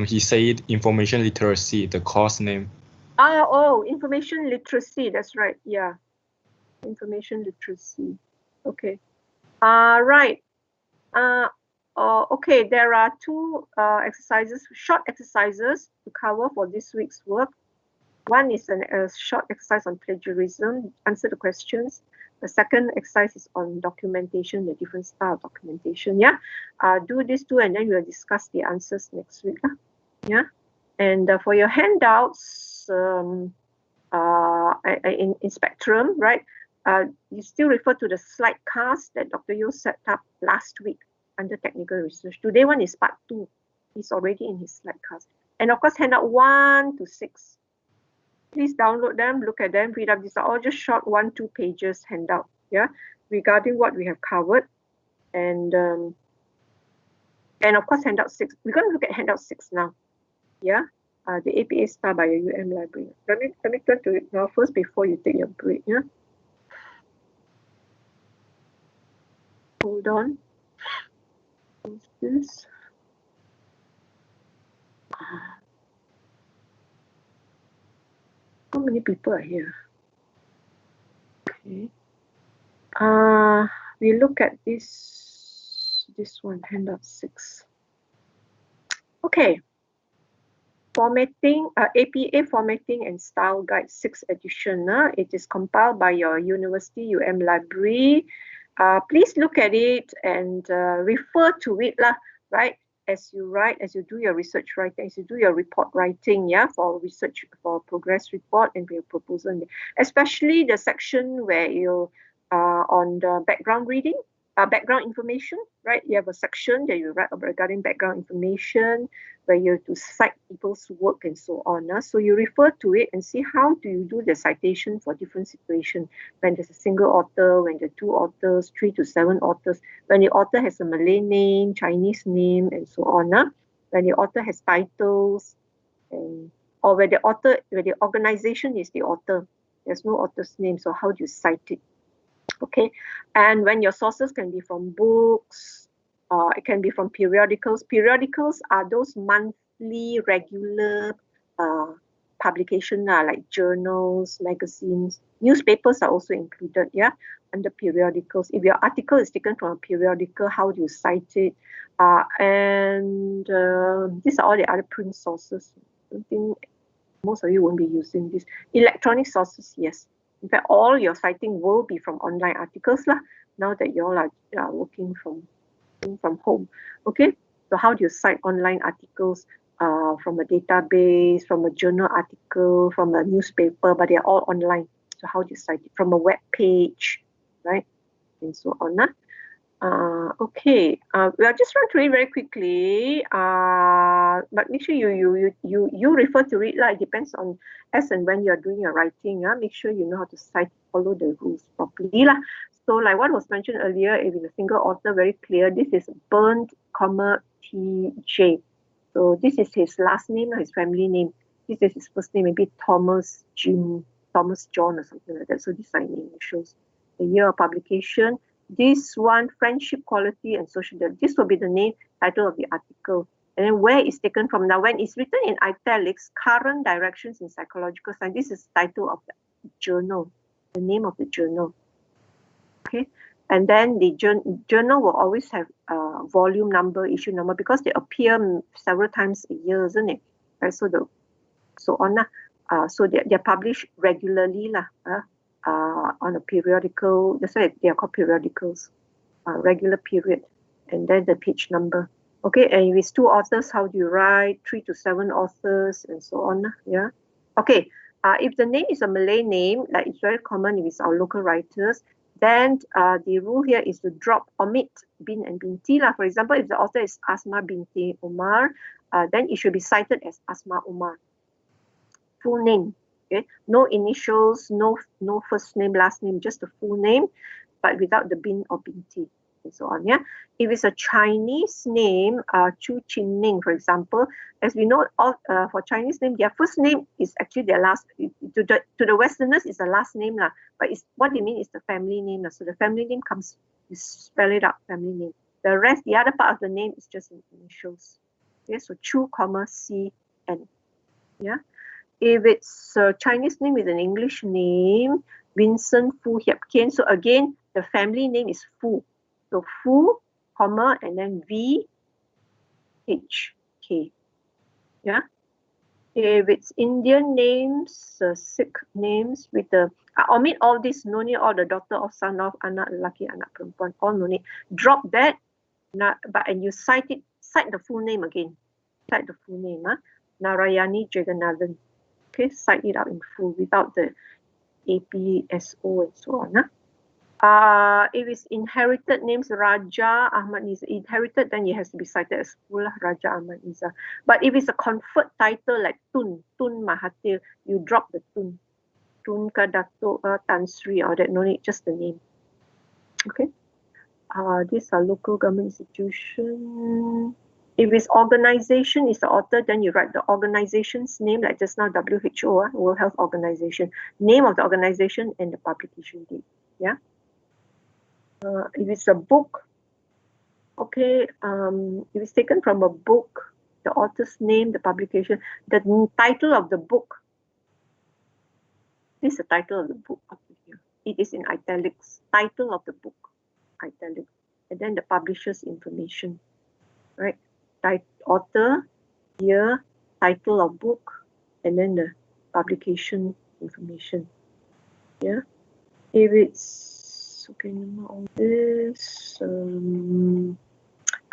He said information literacy, the course name. Information literacy. That's right. Yeah. Information literacy. Okay. Right. Okay, there are 2 exercises, short exercises to cover for this week's work. One is a short exercise on plagiarism, answer the questions. The second exercise is on documentation, the different style of documentation. Yeah, do these 2 and then we'll discuss the answers next week. Yeah, and for your handouts in Spectrum, right? You still refer to the slide cast that Dr. Yo set up last week. under technical research. Today one is part 2. He's already in his slide cast. And of course, handout 1 to 6. Please download them, look at them, read up. These are all just short 1-2 pages handout, yeah, regarding what we have covered. And of course, handout 6. We're going to look at handout 6 now, yeah. The APA Star by your UM library. Let me turn to it now first before you take your break, yeah. Hold on. What's this? How many people are here? Okay. We look at this one, handout 6. Okay. Formatting, APA Formatting and Style Guide 6th edition. It is compiled by your university UM library. Please look at it and refer to it, right? As you write, as you do your research writing, as you do your report writing, yeah, for research, for progress report and for your proposal, especially the section where you on the background reading, background information, right? You have a section that you write about regarding background information, where you have to cite people's work and so on. So you refer to it and see how do you do the citation for different situations. When there's a single author, when there are 2 authors, 3 to 7 authors, when the author has a Malay name, Chinese name, and so on. When the author has titles, and or where the organization is the author, there's no author's name. So how do you cite it? Okay, and when your sources can be from books, it can be from periodicals. Periodicals are those monthly regular publication, like journals, magazines. Newspapers are also included, yeah, under periodicals. If your article is taken from a periodical, how do you cite it? And these are all the other print sources. I don't think most of you won't be using this. Electronic sources, yes. In fact, all your citing will be from online articles now that you all are working from home. Okay, so how do you cite online articles from a database, from a journal article, from a newspaper, but they're all online. So how do you cite it? From a web page, right? And so on. Okay, we'll just run through it very quickly, but make sure you refer to it. It depends on as and when you're doing your writing. Make sure you know how to cite, follow the rules properly. So like what was mentioned earlier, if it's a single author, very clear, this is Bernd, TJ. So this is his last name, his family name. This is his first name, maybe Thomas John or something like that. So these are initials. The year of publication. This one, friendship, quality, and social. This will be the name, title of the article. And then where it's taken from. Now, when it's written in italics, current directions in psychological science. This is the title of the journal, the name of the journal. Okay. And then the journal will always have volume number, issue number, because they appear several times a year, isn't it? Right. So they're published regularly on a periodical. That's why they are called periodicals, regular period, and then the page number. Okay, and if it's 2 authors, how do you write? 3 to 7 authors, and so on. Yeah. Okay. If the name is a Malay name, like it's very common if it's our local writers, then the rule here is to omit bin and binti. For example, if the author is Asma binti Umar, then it should be cited as Asma Umar. Full name. Okay, no initials, no first name, last name, just the full name, but without the bin or binti, and so on. Yeah. If it's a Chinese name, Chu Chin Ning, for example, as we know, all for Chinese name, their first name is actually their last. To the Westerners, is the last name but it's what they mean is the family name So the family name comes, you spell it out, family name. The rest, the other part of the name is just in initials. Okay, so Chu, C N. Yeah. If it's a Chinese name with an English name, Vincent Fu Hiap Kian. So again, the family name is Fu. So Fu, and then V H K. Yeah. If it's Indian names, Sikh names with the omit all this, no need all the daughter of, son of, anak lelaki, anak perempuan, all no need. Drop that, and you cite the full name again. Cite the full name, Narayani Jagannathan. Okay, cite it out in full without the APSO and so on. If it's inherited names, Raja Ahmad Nizar. Inherited, then it has to be cited as full, Raja Ahmad Nizar. But if it's a conferred title like Tun Mahathir, you drop the Tun. Tun ke Datuk Tan Sri, or that, no need, just the name. Okay. These are local government institution. If it's organization is the author, then you write the organization's name, like just now, WHO, World Health Organization, name of the organization and the publication date. Yeah. If it's a book, okay, if it's taken from a book, the author's name, the publication, the title of the book. This is the title of the book up here. It is in italics. Title of the book, italics, and then the publisher's information, right? Author, year, title of book, and then the publication information. Yeah. If it's okay, all this.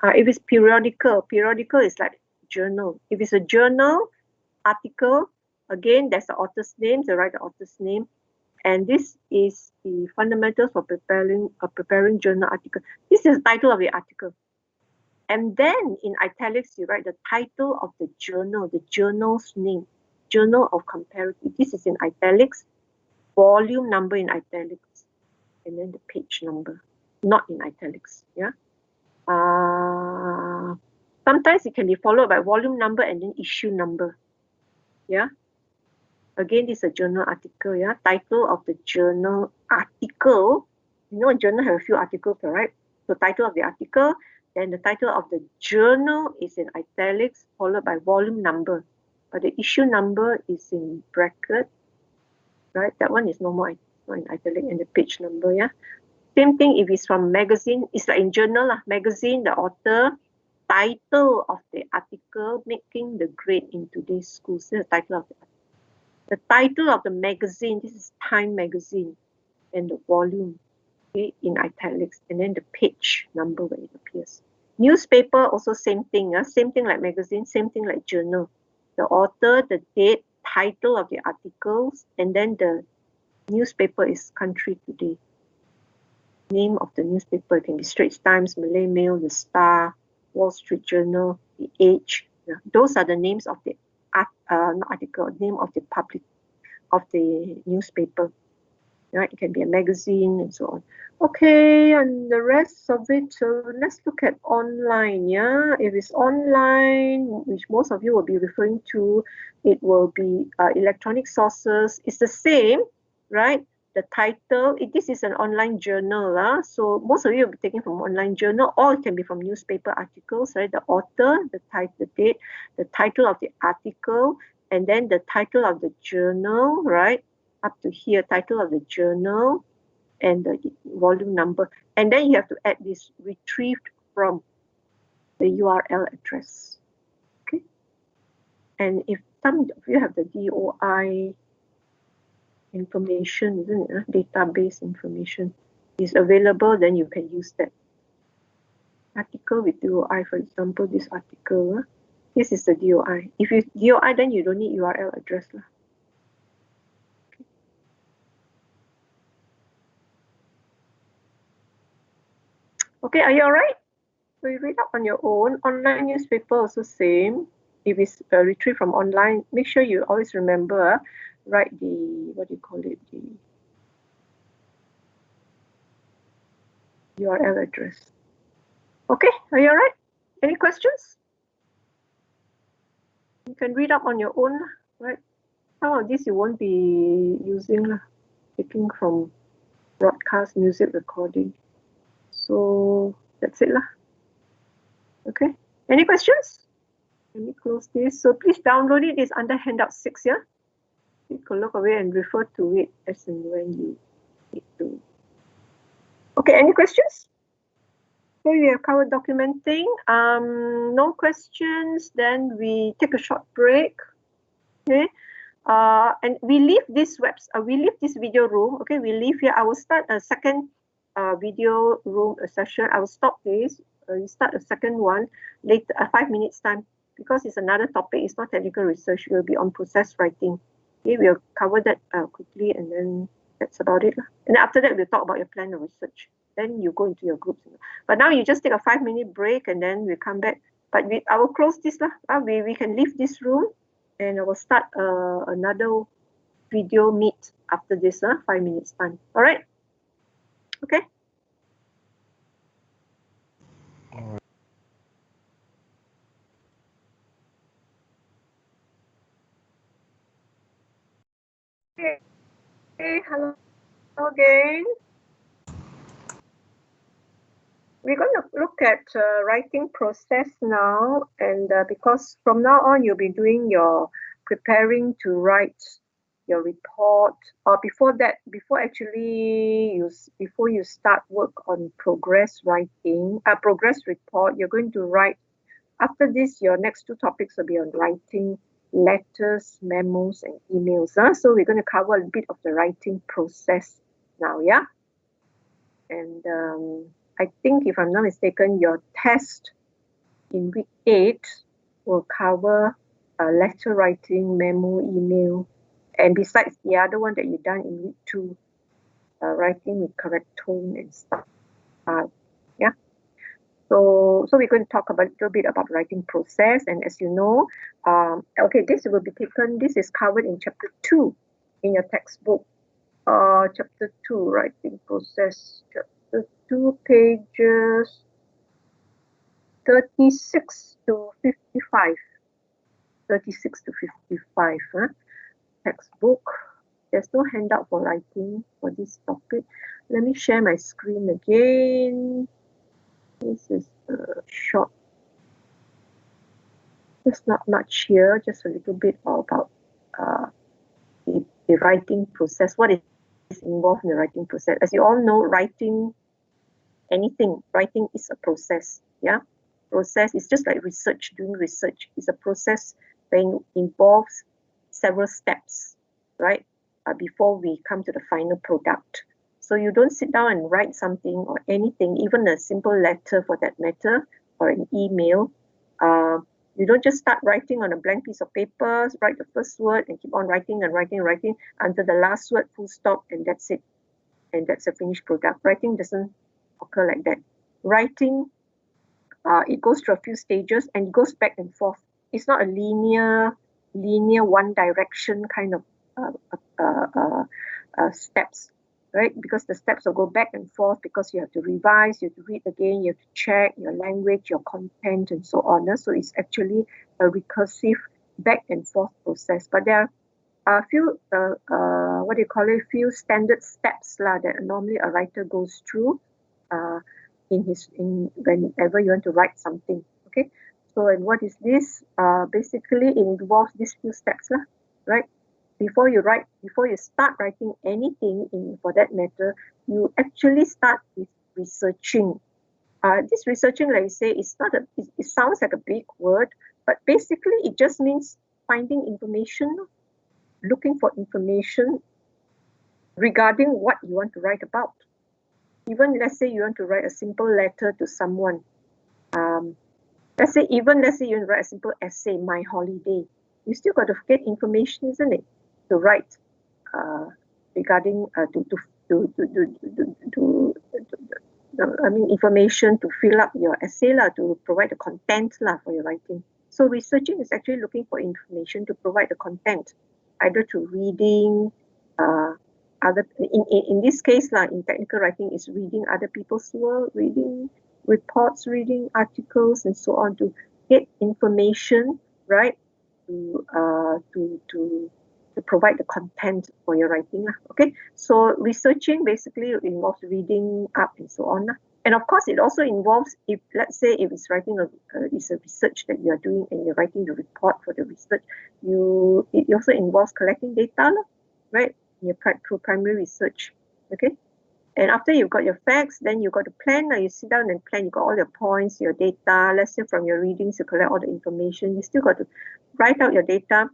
If it's periodical is like journal. If it's a journal article, again, there's the author's name, so write the author's name. And this is the fundamentals for preparing journal article. This is the title of the article. And then in italics, you write the title of the journal, the journal's name, Journal of Comparative. This is in italics, volume number in italics, and then the page number, not in italics. Yeah. Sometimes it can be followed by volume number and then issue number. Yeah. Again, this is a journal article. Yeah. Title of the journal article. You know, a journal have a few articles, right? So title of the article, then the title of the journal is in italics, followed by volume number. But the issue number is in bracket, right? That one is no more not in italic, and the page number. Yeah. Same thing if it's from magazine, it's like in journal, magazine, the author, title of the article, making the grade in today's schools. This is the title of the article. The title of the magazine, this is Time magazine, and the volume, okay, in italics, and then the page number where it appears. Newspaper, also same thing, same thing like magazine, same thing like journal. The author, the date, title of the articles, and then the newspaper is Country Today. Name of the newspaper can be Straits Times, Malay Mail, The Star, Wall Street Journal, The Age. Yeah. Those are the names of the name of the newspaper. Right? It can be a magazine and so on. Okay, and the rest of it, let's look at online. Yeah, if it's online, which most of you will be referring to, it will be electronic sources. It's the same, right? The title, this is an online journal, so most of you will be taking from online journal, or it can be from newspaper articles, right? The author, the title, the date, the title of the article, and then the title of the journal, right? Up to here, title of the journal, and the volume number. And then you have to add this retrieved from the URL address. Okay. And if some of you have the DOI information, isn't it? Database information is available, then you can use that. Article with DOI, for example, this article, this is the DOI. If you DOI, then you don't need URL address. Okay, are you all right? So you read up on your own. Online newspaper also same. If it's retrieved from online, make sure you always remember, write the, what do you call it, the URL address. Okay, are you all right? Any questions? You can read up on your own, right? Some of these you won't be using, taking from broadcast music recording. So that's it lah. Okay, any questions? Let me close this. So please download it. It's under handout 6, yeah? Take a look away and refer to it as and when you need to. Okay, any questions? Okay, we have covered documenting. No questions, then we take a short break. Okay. And we leave this video room. Okay, we leave here. I will start a second video room session. I will stop this. You start a second one later, 5 minutes time, because it's another topic. It's not technical research. It will be on process writing. Okay, we'll cover that quickly, and then That's about it. And after that, we'll talk about your plan of research. Then you go into your groups. But now you just take a 5-minute break and then we come back. But I will close this. We can leave this room and I will start another video meet after this 5 minutes time. All right? Okay. Hey, hello again. We're going to look at writing process now, and because from now on you'll be doing your preparing to write your report, or before you start work on progress report, you're going to write. After this, your next 2 topics will be on writing letters, memos, and emails. So we're going to cover a bit of the writing process now, yeah? And I think, if I'm not mistaken, your test in week 8 will cover letter writing, memo, email, and besides the other one that you've done in week 2, writing with correct tone and stuff. Yeah. So we're going to talk a little bit about writing process, and as you know, this is covered in chapter 2 in your textbook. Chapter 2, writing process, chapter 2, pages 36 to 55. 36 to 55, textbook. There's no handout for writing for this topic. Let me share my screen again. This is short. There's not much here, just a little bit about the writing process. What is involved in the writing process? As you all know, writing is a process. Yeah, process is just like research. Doing research is a process that involves several steps, right? Before we come to the final product. So you don't sit down and write something or anything, even a simple letter for that matter, or an email. You don't just start writing on a blank piece of paper, write the first word and keep on writing and writing until the last word, full stop, and that's it. And that's a finished product. Writing doesn't occur like that. Writing, it goes through a few stages and it goes back and forth. It's not a linear one direction kind of steps, right? Because the steps will go back and forth because you have to revise, you have to read again, you have to check your language, your content, and so on. So it's actually a recursive back and forth process. But there are a few, few standard steps that normally a writer goes through whenever you want to write something. Okay. So, and what is this? Basically, it involves these few steps, right? Before you start writing anything, for that matter, you actually start with researching. This researching, like I say, it sounds like a big word, but basically it just means finding information, looking for information regarding what you want to write about. Even let's say you want to write a simple letter to someone. Let's say you want to write a simple essay, my holiday. You still got to get information, isn't it, to write regarding information to fill up your essay to provide the content for your writing. So researching is actually looking for information to provide the content, either through reading, in this case in technical writing is reading other people's work, reading reports, reading articles, and so on to get information, right? To provide the content for your writing. Okay, so researching basically involves reading up and so on. And of course, it also involves, let's say if it's writing it's a research that you are doing and you're writing the report for the research, it also involves collecting data, right? Through primary research. Okay. And after you've got your facts, then you've got to plan. You sit down and plan. You got all your points, your data. Let's say from your readings, you collect all the information. You still got to write out your data,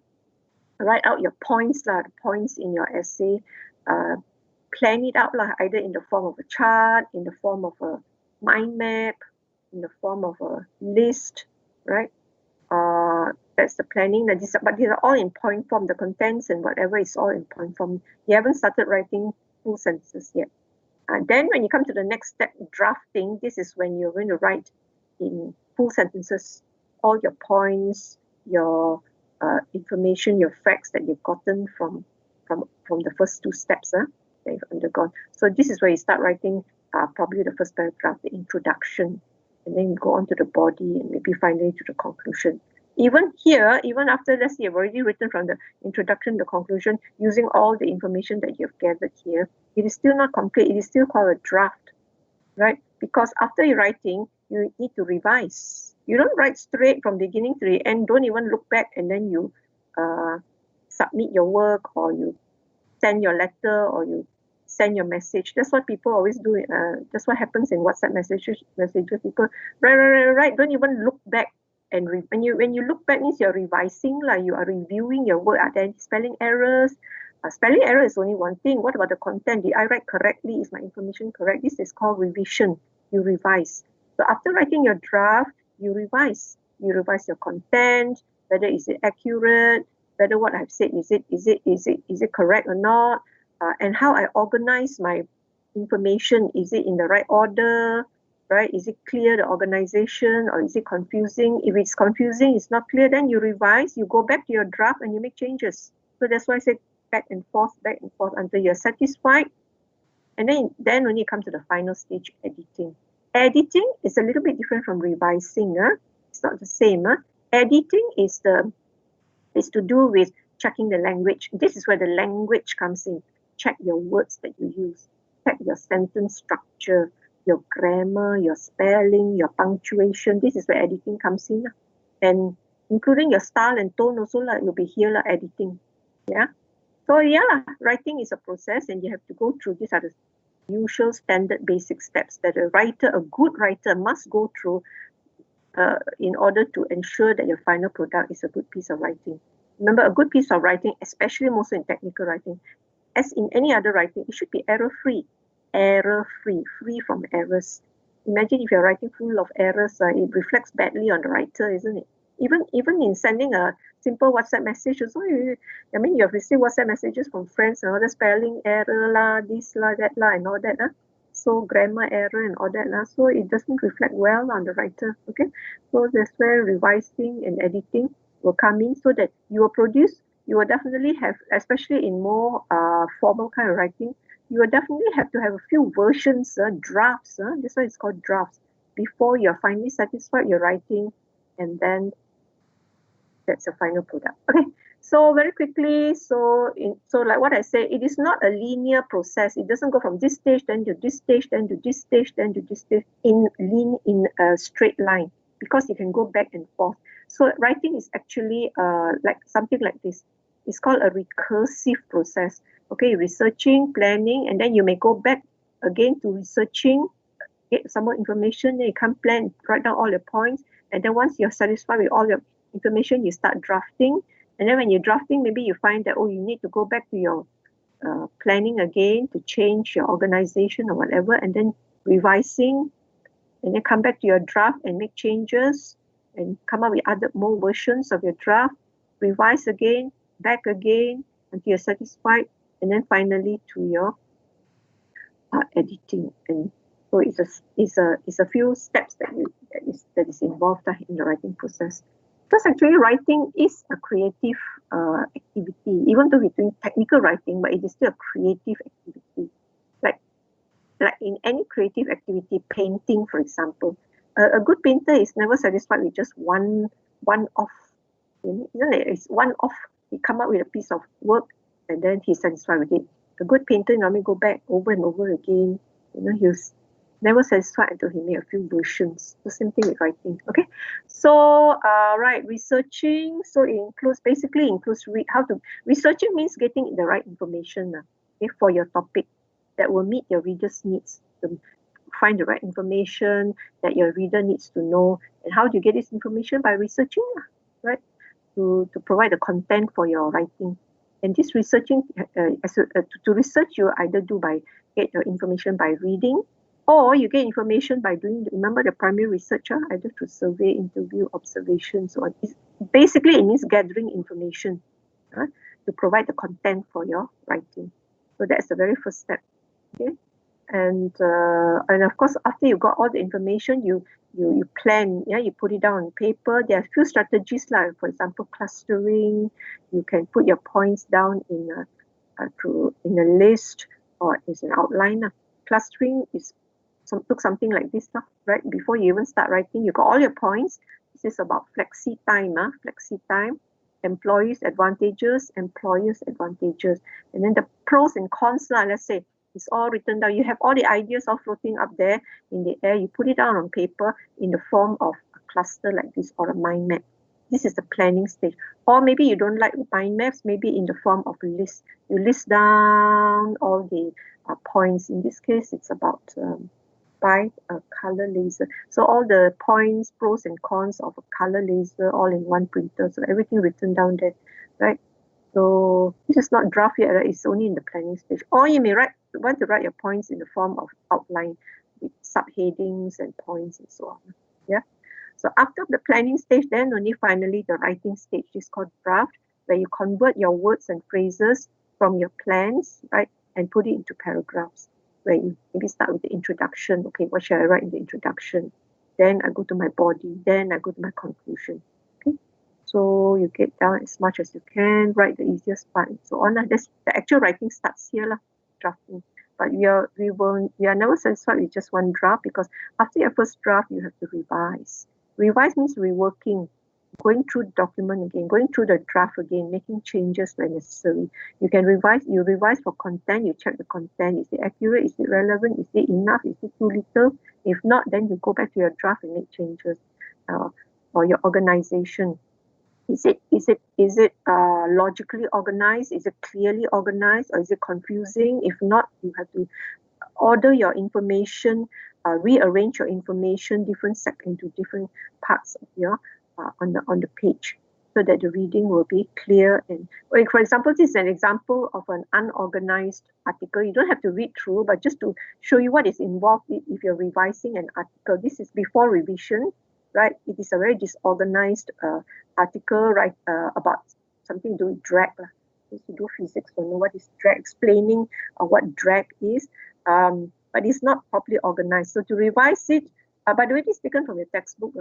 write out your points, the points in your essay. Plan it out, either in the form of a chart, in the form of a mind map, in the form of a list, right? That's the planning. But these are all in point form. The contents and whatever is all in point form. You haven't started writing full sentences yet. Then when you come to the next step, drafting, this is when you're going to write in full sentences all your points, your information, your facts that you've gotten from the first two steps that you've undergone. So this is where you start writing probably the first paragraph, the introduction, and then you go on to the body and maybe finally to the conclusion. Even here, even after, let's say you've already written from the introduction to the conclusion using all the information that you've gathered here, it is still not complete. It is still called a draft, right? Because after you're writing, you need to revise. You don't write straight from beginning to the end. Don't even look back and then you submit your work, or you send your letter, or you send your message. That's what people always do. That's what happens in WhatsApp messages. People write. Don't even look back. And when you look back, means you're revising, like you are reviewing your work. Are there any spelling errors? Spelling error is only one thing. What about the content? Did I write correctly? Is my information correct? This is called revision. You revise. So after writing your draft, you revise. You revise your content, whether is it accurate, whether what I've said is it correct or not, and how I organize my information. Is it in the right order? Right? Is it clear, the organization, or is it confusing? If it's confusing, it's not clear, then you revise, you go back to your draft and you make changes. So that's why I said back and forth until you're satisfied. And then when you come to the final stage, editing. Editing is a little bit different from revising. It's not the same. Editing is to do with checking the language. This is where the language comes in. Check your words that you use. Check your sentence structure, your grammar, your spelling, your punctuation. This is where editing comes in. And including your style and tone also, you'll be here, editing. Yeah. So writing is a process, and you have to go through. These are the usual standard basic steps that a good writer must go through in order to ensure that your final product is a good piece of writing. Remember, a good piece of writing, especially most in technical writing, as in any other writing, it should be error-free. Error-free, free from errors. Imagine if you're writing full of errors, it reflects badly on the writer, isn't it? Even in sending a simple WhatsApp message, also, you have received WhatsApp messages from friends and all the spelling error, this that and all that. So grammar error and all that. So it doesn't reflect well on the writer. Okay, so that's where revising and editing will come in, so that you will definitely have, especially in more formal kind of writing, you will definitely have to have a few versions, drafts. That's why it's called drafts, before you're finally satisfied with your writing, and then that's your final product. Okay, so very quickly, so like what I say, it is not a linear process. It doesn't go from this stage, then to this stage, then to this stage, then to this stage in a straight line, because you can go back and forth. So writing is actually like something like this. It's called a recursive process. Okay, researching, planning, and then you may go back again to researching, get some more information, then you come plan, write down all your points, and then once you're satisfied with all your information, you start drafting. And then when you're drafting, maybe you find that, you need to go back to your planning again to change your organization or whatever, and then revising, and then come back to your draft and make changes and come up with more versions of your draft, revise again, back again until you're satisfied, and then finally to your editing. And so it's a few steps that is involved in the writing process. Because actually writing is a creative activity, even though we're doing technical writing, but it is still a creative activity. Like in any creative activity, painting, for example, a good painter is never satisfied with just one off. Isn't it? It's one off. He come up with a piece of work, and then he's satisfied with it. A good painter normally go back over and over again. He's never satisfied until he made a few versions. The same thing with writing. Okay, so researching. So it includes researching means getting the right information for your topic that will meet your reader's needs. To find the right information that your reader needs to know. And how do you get this information? By researching, right? To provide the content for your writing. And this researching, to research, you either get your information by reading, or you get information by remember the primary research, either through survey, interview, observation, so on. Basically, it means gathering information to provide the content for your writing. So that's the very first step. Okay, and of course after you got all the information, you plan, yeah, you put it down on paper. There are a few strategies, like for example clustering. You can put your points down in a list or as an outline. Clustering is look something like this, right? Before you even start writing, you got all your points. This is about flexi time, employees advantages, employers advantages, and then the pros and cons, let's say it's all written down. You have all the ideas all floating up there in the air. You put it down on paper in the form of a cluster like this or a mind map. This is the planning stage. Or maybe you don't like mind maps, maybe in the form of a list. You list down all the points. In this case, it's about by a color laser. So all the points, pros and cons of a color laser all in one printer. So everything written down there, right? So this is not draft yet, right? It's only in the planning stage. Or you may want to write your points in the form of outline with subheadings and points and so on. Yeah. So after the planning stage, then only finally the writing stage is called draft, where you convert your words and phrases from your plans, right, and put it into paragraphs. Where you maybe start with the introduction. Okay, what should I write in the introduction? Then I go to my body. Then I go to my conclusion. Okay, so you get down as much as you can, write the easiest part, and so on. That's the actual writing starts here, drafting. But we are never satisfied with just one draft, because after your first draft, you have to revise. Revise means reworking, going through the document again, going through the draft again, making changes where necessary. You revise for content, you check the content. Is it accurate? Is it relevant? Is it enough? Is it too little? If not, then you go back to your draft and make changes. Or your organization. Is it logically organized? Is it clearly organized? Or is it confusing? If not, you have to order your information, rearrange your information into different parts of your on the page, so that the reading will be clear. And for example, this is an example of an unorganized article. You don't have to read through, but just to show you what is involved if you're revising an article. This is before revision, right? It is a very disorganized article, right, about something to do with drag. Those who do physics will know what is drag, explaining what drag is. But it's not properly organized. So to revise it, by the way, this is taken from your textbook.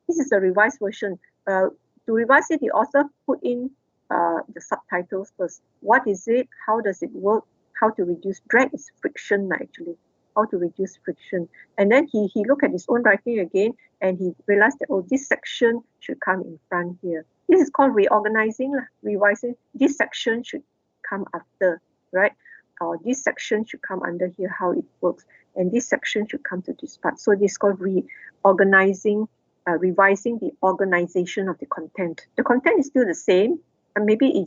This is a revised version. To revise it, the author put in the subtitles first. What is it? How does it work? How to reduce drag is friction, actually. How to reduce friction. And then he looked at his own writing again, and he realized that, this section should come in front here. This is called reorganizing, revising. This section should come after, right? Or this section should come under here, how it works. And this section should come to this part. So this is called reorganizing, revising the organization of the content. The content is still the same, and maybe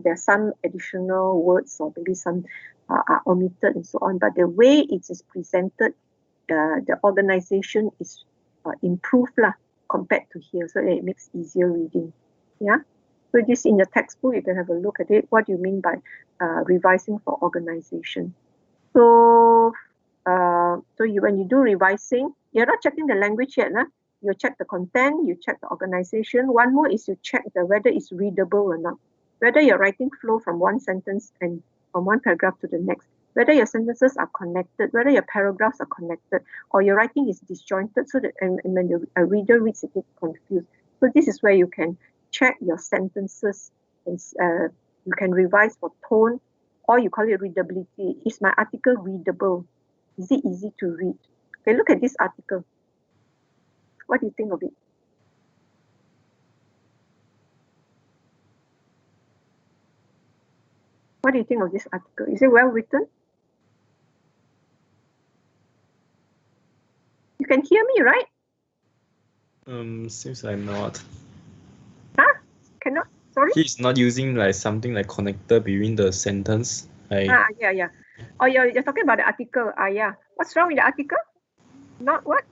there are some additional words, or maybe some are omitted and so on. But the way it is presented, the organization is improved compared to here, so that it makes easier reading. Yeah. So this in the textbook, you can have a look at it. What do you mean by revising for organization? So, when you do revising, you're not checking the language yet. You check the content, you check the organization. One more is you check whether it's readable or not. Whether your writing flow from one sentence and from one paragraph to the next. Whether your sentences are connected, whether your paragraphs are connected, or your writing is disjointed, so that and when a reader reads it, gets confused. So this is where you can check your sentences, and you can revise for tone, or you call it readability. Is my article readable? Is it easy to read? Okay, look at this article. What do you think of it? What do you think of this article? Is it well written? You can hear me, right? Seems like not. Cannot? Sorry? He's not using like something like connector between the sentence. Yeah. Oh, you're talking about the article. Yeah. What's wrong with the article? Not what?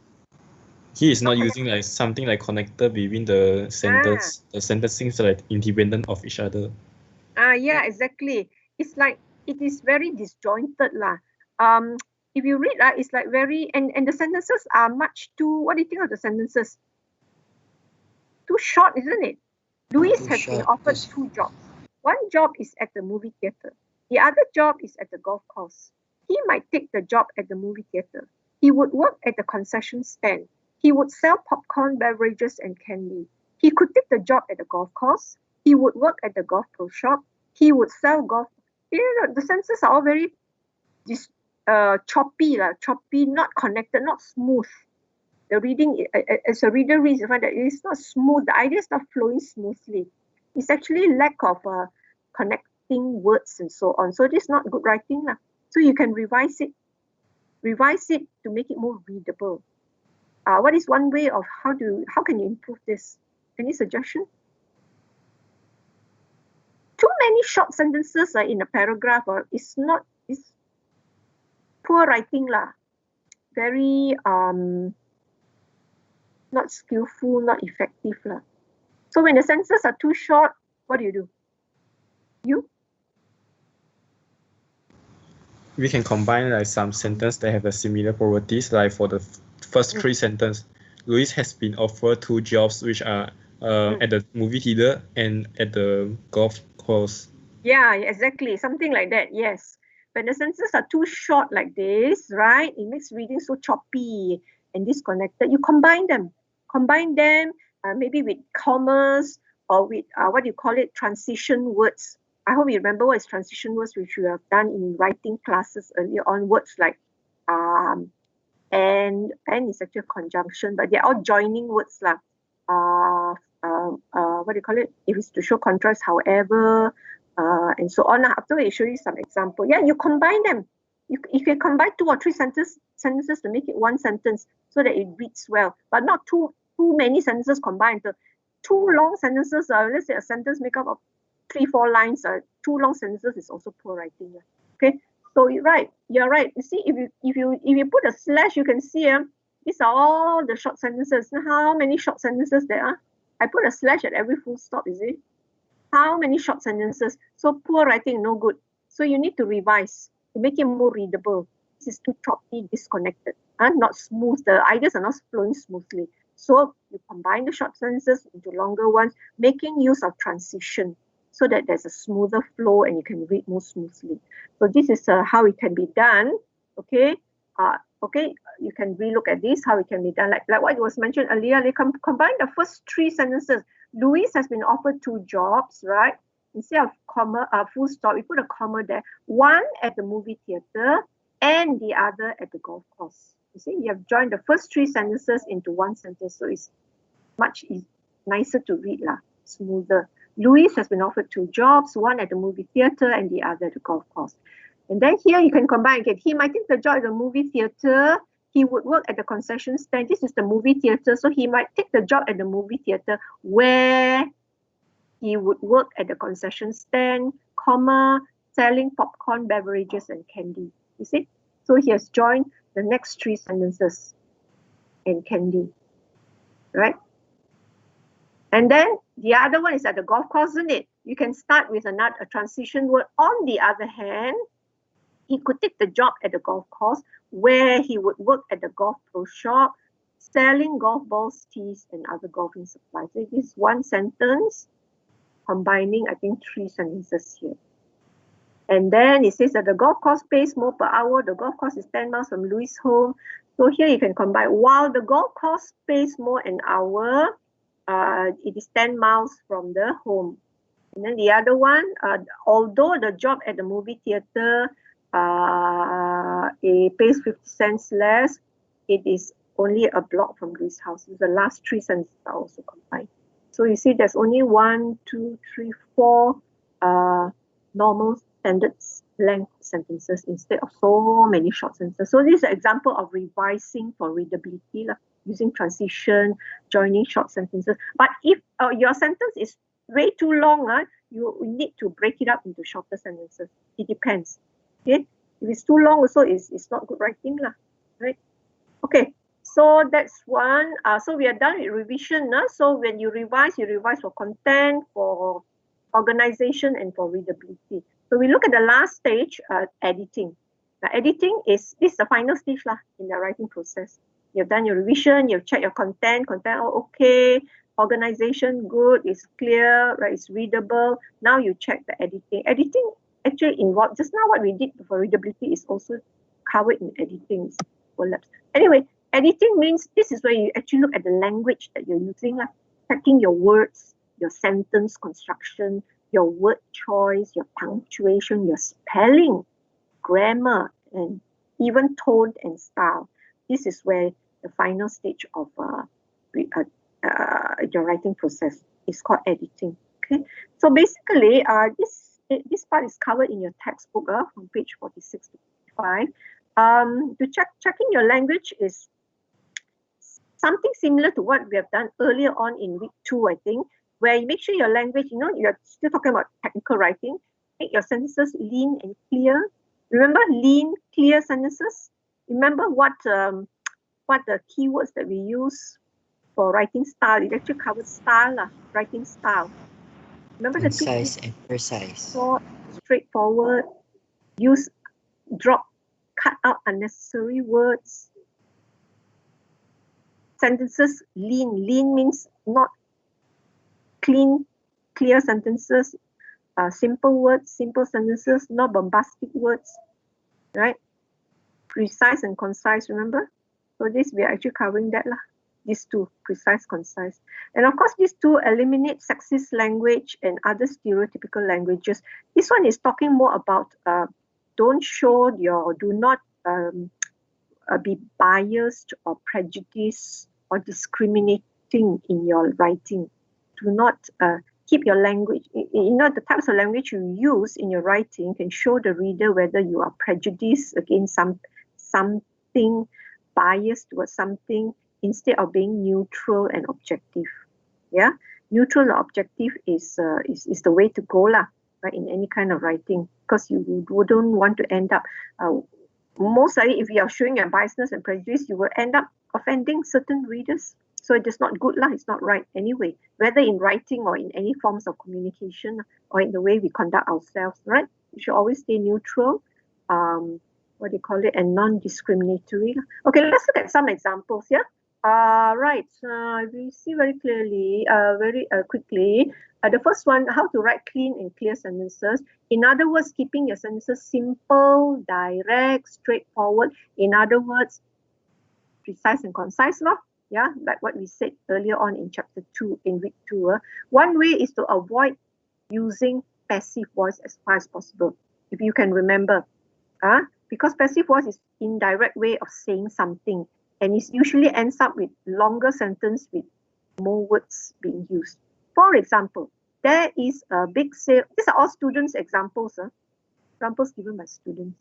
He is not using like something like connector between the sentence. The sentencings are like independent of each other. Yeah, exactly. It's like it is very disjointed if you read it's like very, and the sentences are much too. What do you think of the sentences? Too short, isn't it? Louis has been offered 2 jobs. One job is at the movie theater. The other job is at the golf course. He might take the job at the movie theater. He would work at the concession stand. He would sell popcorn, beverages, and candy. He could take the job at the golf course. He would work at the golf pro shop. He would sell golf. The sentences are all very choppy, not connected, not smooth. The reading, as a reader reads, you find that it's not smooth. The idea is not flowing smoothly. It's actually lack of connecting words and so on. So this is not good writing. So you can revise it to make it more readable. What is one way of how can you improve this? Any suggestion? Too many short sentences in a paragraph it's poor writing very not skillful, not effective So when the sentences are too short, what do? We can combine like some sentences that have a similar properties. Like for the first three sentences, Louis has been offered 2 jobs, which are at the movie theater and at the golf course. Yeah, exactly. Something like that. Yes. When the sentences are too short like this, right? It makes reading so choppy and disconnected. You combine them. Maybe with commas or with what do you call it? Transition words. I hope you remember what is transition words, which we have done in writing classes earlier on. Words like and is actually a conjunction, but they're all joining words what do you call it? If it's to show contrast, however, and so on. After I show you some example. Yeah, you combine them. You can combine 2 or 3 sentences to make it one sentence so that it reads well, but not too many sentences combined. So 2 long sentences, let's say a sentence make up of 3-4 lines, 2 long sentences is also poor writing. Okay, so you're right. You see, if you put a slash, you can see these are all the short sentences. How many short sentences there are? I put a slash at every full stop, is it? How many short sentences? So poor writing, no good. So you need to revise to make it more readable. This is too choppy, disconnected, not smooth. The ideas are not flowing smoothly. So you combine the short sentences into longer ones, making use of transition so that there's a smoother flow and you can read more smoothly. So this is how it can be done. Okay. Okay, you can relook at this, how it can be done. Like what was mentioned earlier, they combine the first 3 sentences. Louis has been offered 2 jobs, right? Instead of comma, full stop, we put a comma there. One at the movie theater and the other at the golf course. You see, you have joined the first 3 sentences into one sentence, so it's much nicer to read, smoother. Louis has been offered 2 jobs, one at the movie theater and the other at the golf course. And then here you can combine again. He might take the job at the movie theater. He would work at the concession stand. This is the movie theater. So he might take the job at the movie theater where he would work at the concession stand, comma, selling popcorn, beverages, and candy. You see? So he has joined the next 3 sentences and candy. Right? And then the other one is at the golf course, isn't it? You can start with a transition word. On the other hand, he could take the job at the golf course where he would work at the golf pro shop, selling golf balls, tees, and other golfing supplies. So this is one sentence, combining, I think, 3 sentences here. And then it says that the golf course pays more per hour. The golf course is 10 miles from Louis' home. So here you can combine. While the golf course pays more an hour, it is 10 miles from the home. And then the other one, although the job at the movie theater it pays 50 cents less, it is only a block from Louis' house. The last 3 sentences are also combined. So you see there's only 1, 2, 3, 4 normal standard length sentences instead of so many short sentences. So this is an example of revising for readability, using transition, joining short sentences. But if your sentence is way too long, you need to break it up into shorter sentences. It depends. Okay, if it's too long, also it's not good writing, right? Okay, so that's one. So we are done with revision. So when you revise for content, for organization, and for readability. So we look at the last stage, editing. Now, editing is the final stage in the writing process. You've done your revision, you've checked your content, okay, organization good, it's clear, right, it's readable. Now you check the editing. actually involved. Just now what we did for readability is also covered in editing. Overlaps. Anyway, editing means this is where you actually look at the language that you're using, checking your words, your sentence construction, your word choice, your punctuation, your spelling, grammar, and even tone and style. This is where the final stage of your writing process is called editing. Okay, so basically, this part is covered in your textbook from page 46 to 55. To checking your language is something similar to what we have done earlier on in week 2, I think, where you make sure your language, you're still talking about technical writing, make your sentences lean and clear. Remember lean, clear sentences? Remember what the keywords that we use for writing style? It actually covers style, writing style. Remember the concise and precise. short, straightforward, cut out unnecessary words. Sentences lean. Lean means not clean, clear sentences, simple words, simple sentences, not bombastic words, right? Precise and concise, remember? So this, we are actually covering that lah. These two, precise, concise. And of course, these two eliminate sexist language and other stereotypical languages. This one is talking more about do not be biased or prejudiced or discriminating in your writing. Do not keep your language, the types of language you use in your writing can show the reader whether you are prejudiced against something, biased towards something, instead of being neutral and objective. Yeah, neutral or objective is the way to go lah, right, in any kind of writing, because you wouldn't want to end up most likely, if you are showing your biasness and prejudice, you will end up offending certain readers. So it is not good lah. It's not right anyway, whether in writing or in any forms of communication or in the way we conduct ourselves, right? We should always stay neutral, and non-discriminatory. Okay, let's look at some examples, yeah? Right, we see very clearly, very quickly. The first one, how to write clean and clear sentences. In other words, keeping your sentences simple, direct, straightforward. In other words, precise and concise, no? Yeah, like what we said earlier on in chapter 2, in week 2. One way is to avoid using passive voice as far as possible, if you can remember. Because passive voice is indirect way of saying something, and it usually ends up with longer sentence with more words being used. For example, there is a big sale. These are all students' examples. Examples given by students.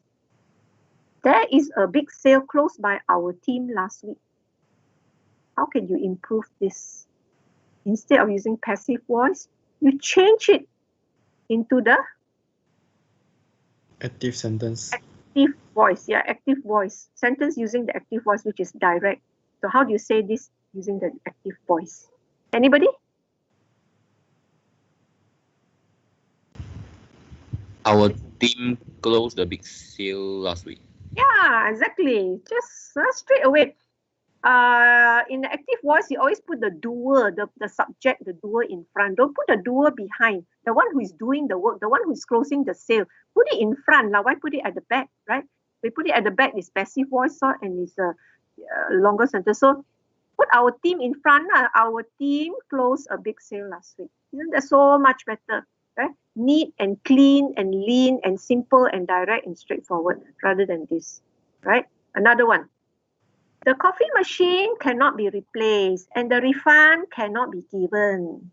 There is a big sale close by our team last week. How can you improve this? Instead of using passive voice, you change it into the active sentence. Active voice, yeah, active voice. Sentence using the active voice, which is direct. So how do you say this using the active voice? Anybody? Our team closed the big sale last week. Yeah, exactly. Just straight away. In the active voice, you always put the doer, the subject, the doer in front. Don't put the doer behind. The one who is doing the work, the one who is closing the sale. Put it in front. Why put it at the back, right? We put it at the back, it's passive voice, and it's a longer sentence. So put our team in front. Our team closed a big sale last week. Isn't that so much better? Right? Neat and clean and lean and simple and direct and straightforward rather than this. Right? Another one. The coffee machine cannot be replaced and the refund cannot be given.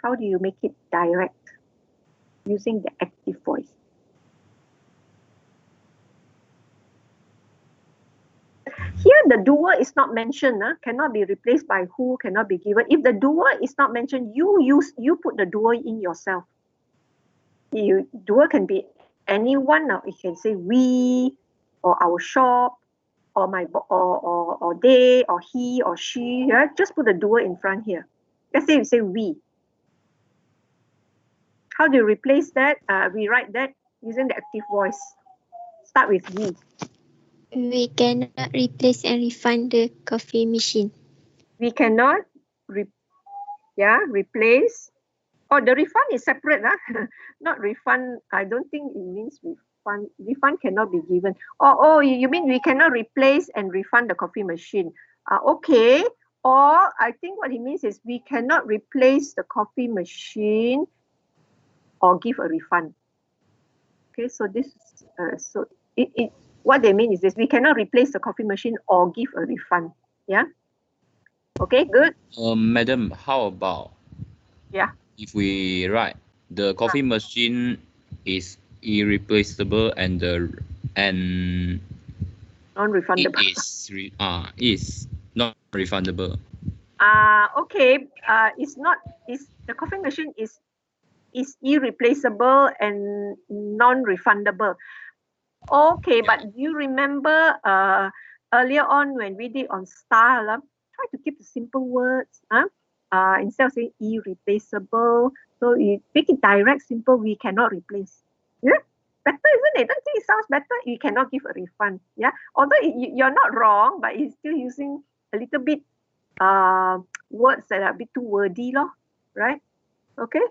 How do you make it direct using the active voice? Here, the doer is not mentioned. Cannot be replaced by who, cannot be given. If the doer is not mentioned, you put the doer in yourself. Doer can be anyone. Now, you can say we, or our shop, or or they, or he, or she. Yeah? Just put the doer in front here. Let's say you say we. How do you replace that? Rewrite that using the active voice. Start with we. We cannot replace and refund the coffee machine. We cannot replace Oh, the refund is separate, not refund. I don't think it means refund. Refund cannot be given. Oh, you mean we cannot replace and refund the coffee machine? Okay. Or I think what he means is we cannot replace the coffee machine or give a refund. Okay, so this so it what they mean is this: we cannot replace the coffee machine or give a refund. Yeah. Okay, good. Madam, how about Yeah. if we write the coffee machine is irreplaceable and it Non-refundable. is not refundable. Okay. It's not. Is the coffee machine is irreplaceable and non-refundable. Okay, Yeah. but do you remember earlier on when we did on style, try to keep the simple words, instead of saying irreplaceable, so you make it direct, simple, we cannot replace. Yeah, better, isn't it? Don't you think it sounds better? You cannot give a refund. Yeah, although you're not wrong, but it's still using a little bit words that are a bit too wordy, right? Okay.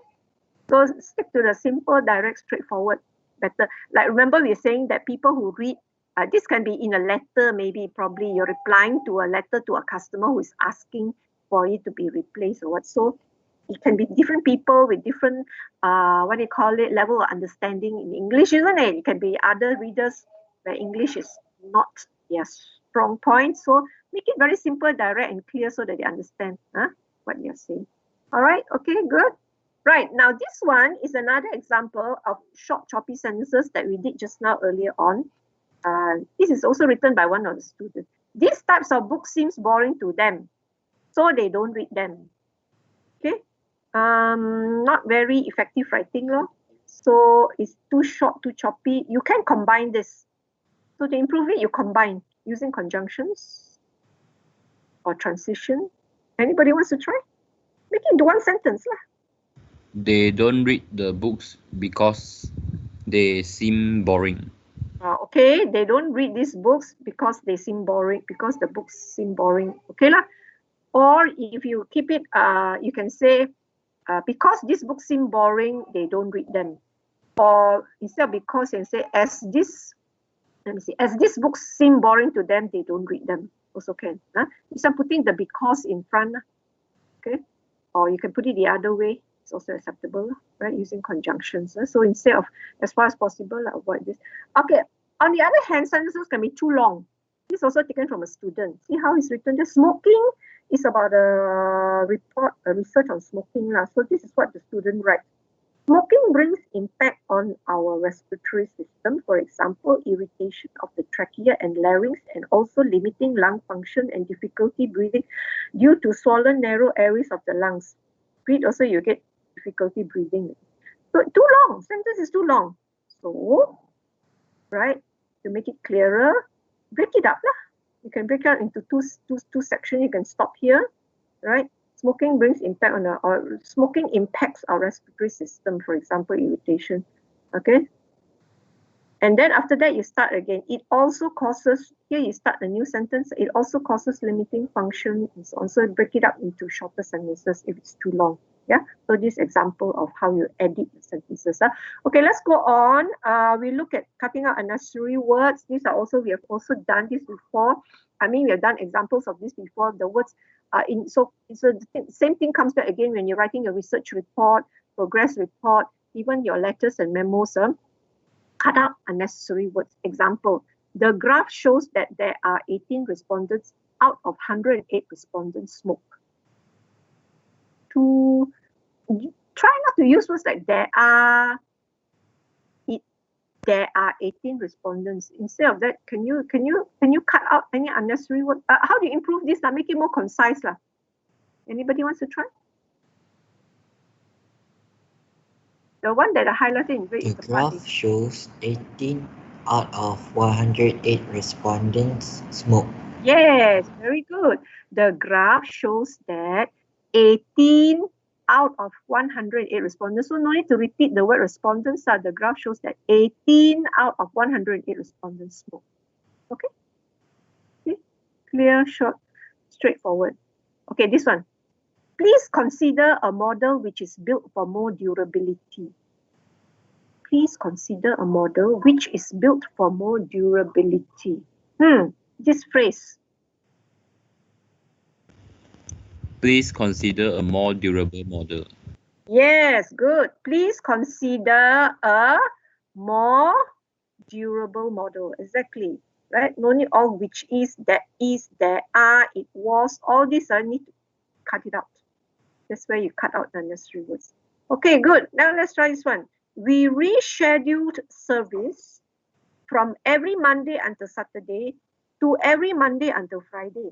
So stick to the simple, direct, straightforward, better. Like remember we're saying that people who read, this can be in a letter, maybe probably you're replying to a letter to a customer who is asking for it to be replaced or what. So it can be different people with different, what do you call it, level of understanding in English, isn't it? It can be other readers where English is not their strong point. So make it very simple, direct, and clear so that they understand what you're saying. All right, okay, good. Right, now this one is another example of short choppy sentences that we did just now earlier on. This is also written by one of the students. These types of books seems boring to them, so they don't read them. Okay, not very effective writing, so it's too short, too choppy. You can combine this. So to improve it, you combine using conjunctions or transition. Anybody wants to try? Make it into one sentence lah. They don't read the books because they seem boring. Okay, they don't read these books because they seem boring, because the books seem boring. Okay lah. Or if you keep it, you can say, because these books seem boring, they don't read them. Or instead of because, you can say, as these books seem boring to them, they don't read them. Also can. Instead of putting the because in front. Okay. Or you can put it the other way. It's also acceptable, right? Using conjunctions. So instead of as far as possible, avoid this. Okay. On the other hand, sentences can be too long. This is also taken from a student. See how it's written there? Smoking is about a research on smoking. So this is what the student writes. Smoking brings impact on our respiratory system, for example, irritation of the trachea and larynx, and also limiting lung function and difficulty breathing due to swollen narrow areas of the lungs. Read also, you get difficulty breathing. So too long, sentence is too long. So, right, to make it clearer, break it up lah. You can break it out into two sections. You can stop here, right? Smoking brings impact on or smoking impacts our respiratory system, for example, irritation. Okay. And then after that, you start again. It also causes, here you start a new sentence. It also causes limiting function and so on. So break it up into shorter sentences if it's too long. Yeah. So this example of how you edit the sentences. Okay, let's go on. We look at cutting out unnecessary words. These are also, we have also done this before. I mean, we have done examples of this before. The words so the same thing comes back again when you're writing a research report, progress report, even your letters and memos. Cut out unnecessary words. Example, the graph shows that there are 18 respondents out of 108 respondents smoke. To try not to use words like there are 18 respondents. Instead of that, can you cut out any unnecessary word? How do you improve this? Make it more concise. Anybody wants to try? The one that I highlighted in red The is the part. graph shows 18 out of 108 respondents smoke. Yes, very good. The graph shows that 18 out of 108 respondents. So no need to repeat the word respondents. The graph shows that 18 out of 108 respondents smoke. Okay? Clear, short, straightforward. Okay, this one. Please consider a model which is built for more durability. Please consider a model which is built for more durability. This phrase. Please consider a more durable model. Yes, good. Please consider a more durable model. Exactly. Right? No need all which is, there are, it was. All these I need to cut it out. That's where you cut out the unnecessary words. Okay, good. Now let's try this one. We rescheduled service from every Monday until Saturday to every Monday until Friday.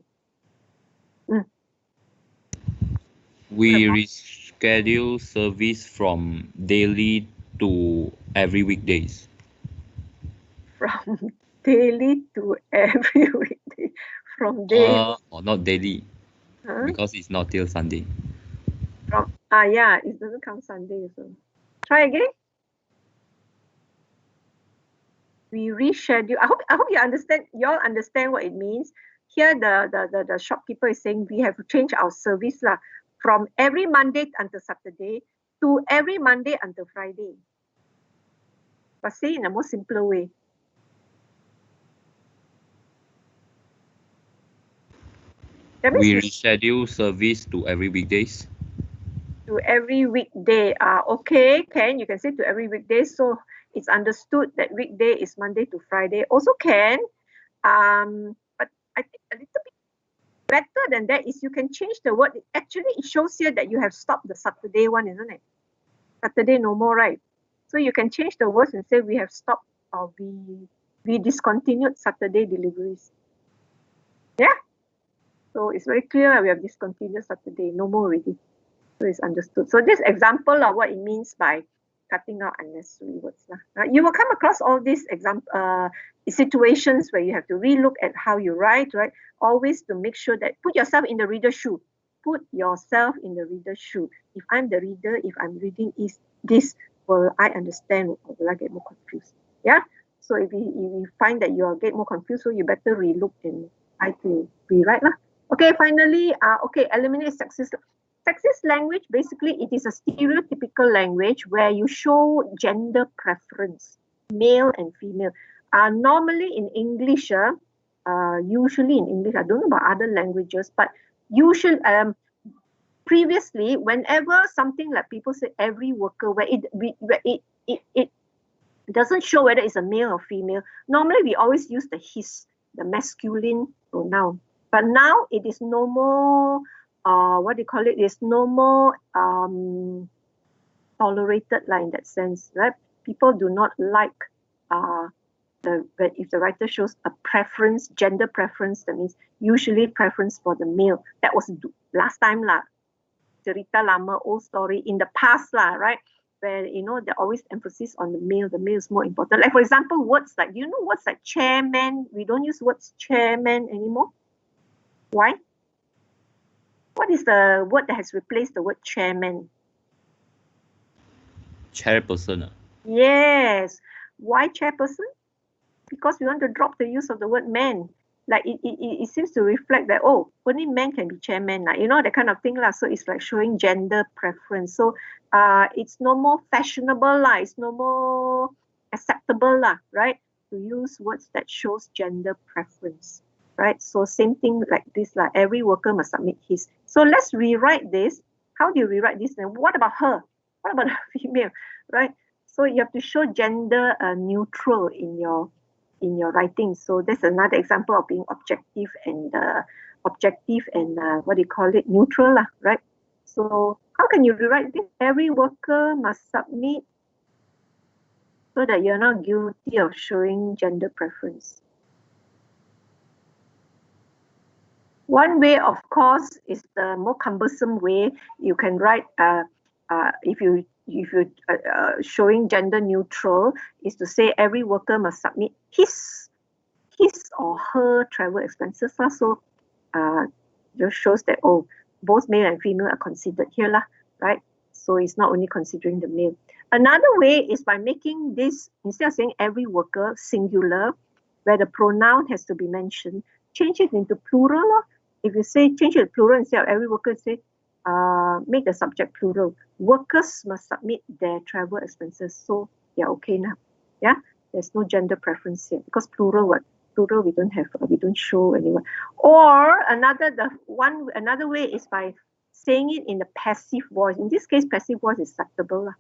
We reschedule service from daily to every weekdays. From daily to every weekday. From daily. Or not daily, Huh? because it's not till Sunday. Yeah, it doesn't count Sunday also. Try again. We reschedule. I hope you understand. You all understand what it means. Here, the shopkeeper is saying we have to change our service from every Monday until Saturday to every Monday until Friday. But say in a more simpler way. That means We reschedule service to every weekdays. to every weekday. Okay, you can say to every weekday. So it's understood that weekday is Monday to Friday. Also can. But I think a little bit better than that is you can change the word. Actually, it shows here that you have stopped the Saturday one, isn't it? Saturday no more, right? So you can change the words and say we have stopped or we discontinued Saturday deliveries. Yeah. So it's very clear we have discontinued Saturday, no more already. So it's understood. So this example of what it means by cutting out unnecessary words. You will come across all these situations where you have to relook at how you write, right? Always to make sure that put yourself in the reader's shoe. Put yourself in the reader's shoe. If I'm the reader, if I'm reading this, will I understand or will I get more confused? Yeah. So if you find that you get more confused, so you better relook and try to rewrite. Okay, finally, eliminate sexist. Sexist language, basically, it is a stereotypical language where you show gender preference, male and female. Normally in English, usually in English, I don't know about other languages, but usually, previously, whenever something like people say every worker, where it doesn't show whether it's a male or female, normally we always use the his, the masculine pronoun. But now it is no more, it's no more tolerated in that sense, right? People do not like if the writer shows a preference, gender preference, that means usually preference for the male. That was last time cerita lama, old story in the past right? Where they always emphasis on the male. The male is more important. Like for example, words like words like chairman. We don't use words chairman anymore. Why? What is the word that has replaced the word chairman? Chairperson. Yes. Why chairperson? Because we want to drop the use of the word man. Like it seems to reflect that, only men can be chairman, that kind of thing. So it's like showing gender preference. So it's no more fashionable, it's no more acceptable, right? To use words that shows gender preference. Right? So same thing like this, every worker must submit his. So let's rewrite this. How do you rewrite this then? What about her? What about the female? Right? So you have to show gender neutral in your writing. So that's another example of being objective and neutral, right? So how can you rewrite this? Every worker must submit, so that you're not guilty of showing gender preference. One way, of course, is the more cumbersome way. You can write if you showing gender neutral, is to say every worker must submit his or her travel expenses. So just shows that both male and female are considered here, right? So it's not only considering the male. Another way is by making this, instead of saying every worker singular, where the pronoun has to be mentioned, change it into plural. If you say change it to plural instead of every worker, say make the subject plural. Workers must submit their travel expenses. So yeah, okay now. Yeah, there's no gender preference here because plural what? Plural we don't have, we don't show anyone. Or another way is by saying it in the passive voice. In this case, passive voice is acceptable,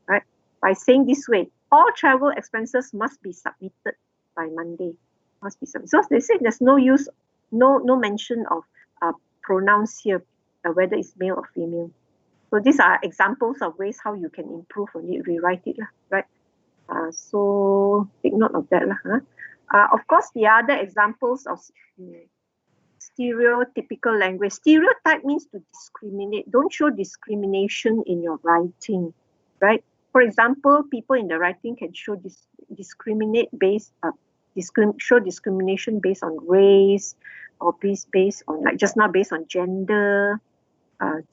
right? By saying this way, all travel expenses must be submitted by Monday. Must be submitted. So they say there's no use, no mention of pronouns here, whether it's male or female. So these are examples of ways how you can improve on it, rewrite it, right? So take note of that. Of course, the other examples of stereotypical language. Stereotype means to discriminate. Don't show discrimination in your writing, right? For example, people in the writing can show show discrimination based on race, or based on, like just now, based on gender,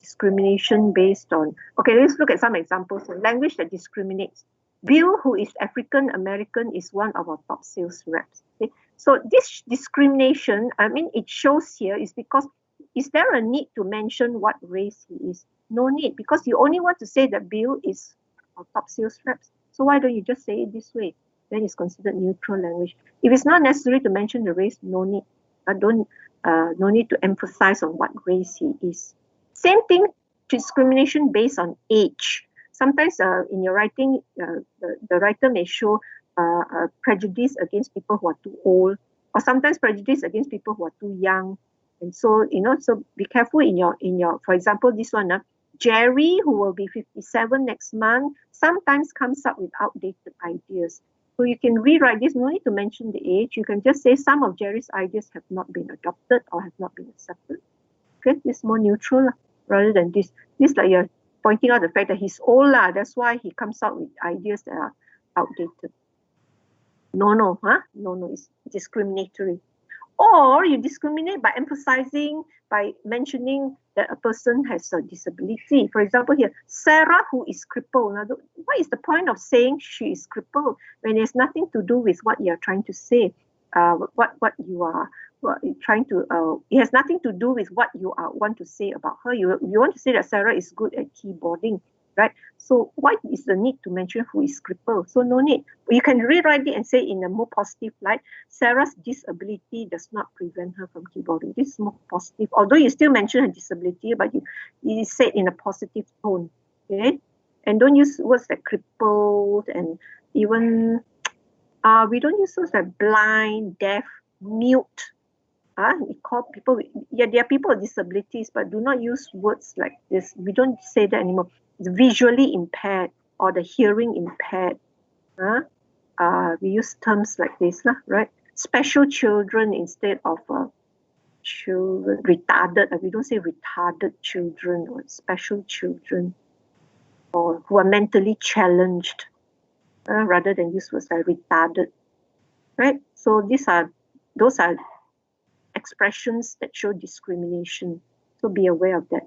discrimination based on. Okay, let's look at some examples. Language that discriminates. Bill, who is African American, is one of our top sales reps. Okay? So this discrimination, I mean, it shows here is because, is there a need to mention what race he is? No need, because you only want to say that Bill is our top sales reps. So why don't you just say it this way? Then it's considered neutral language. If it's not necessary to mention the race, no need. No need to emphasize on what race he is. Same thing, discrimination based on age. Sometimes in your writing, the writer may show prejudice against people who are too old, or sometimes prejudice against people who are too young. And so, so be careful in your, for example, this one, Jerry, who will be 57 next month, sometimes comes up with outdated ideas. So you can rewrite this, no need to mention the age. You can just say some of Jerry's ideas have not been adopted or have not been accepted. Okay, it's more neutral rather than this. This, like, you're pointing out the fact that he's old, that's why he comes out with ideas that are outdated. No, it's discriminatory. Or you discriminate by emphasizing, by mentioning that a person has a disability. For example, here, Sarah, who is crippled. Now, what is the point of saying she is crippled when it's nothing to do with what you're trying to say? What you are trying to, it has nothing to do with what you want to say about her. You want to say that Sarah is good at keyboarding, right? So what is the need to mention who is crippled? So no need. You can rewrite it and say in a more positive light, Sarah's disability does not prevent her from keyboarding. This is more positive. Although you still mention her disability, but you say it in a positive tone, okay? And don't use words like crippled, and even we don't use words like blind, deaf, mute. We call people, there are people with disabilities, but do not use words like this. We don't say that anymore. The visually impaired or the hearing impaired. We use terms like this, right? Special children instead of children. Retarded. We don't say retarded children or special children, or who are mentally challenged, rather than use words like retarded, right? So those are expressions that show discrimination. So be aware of that.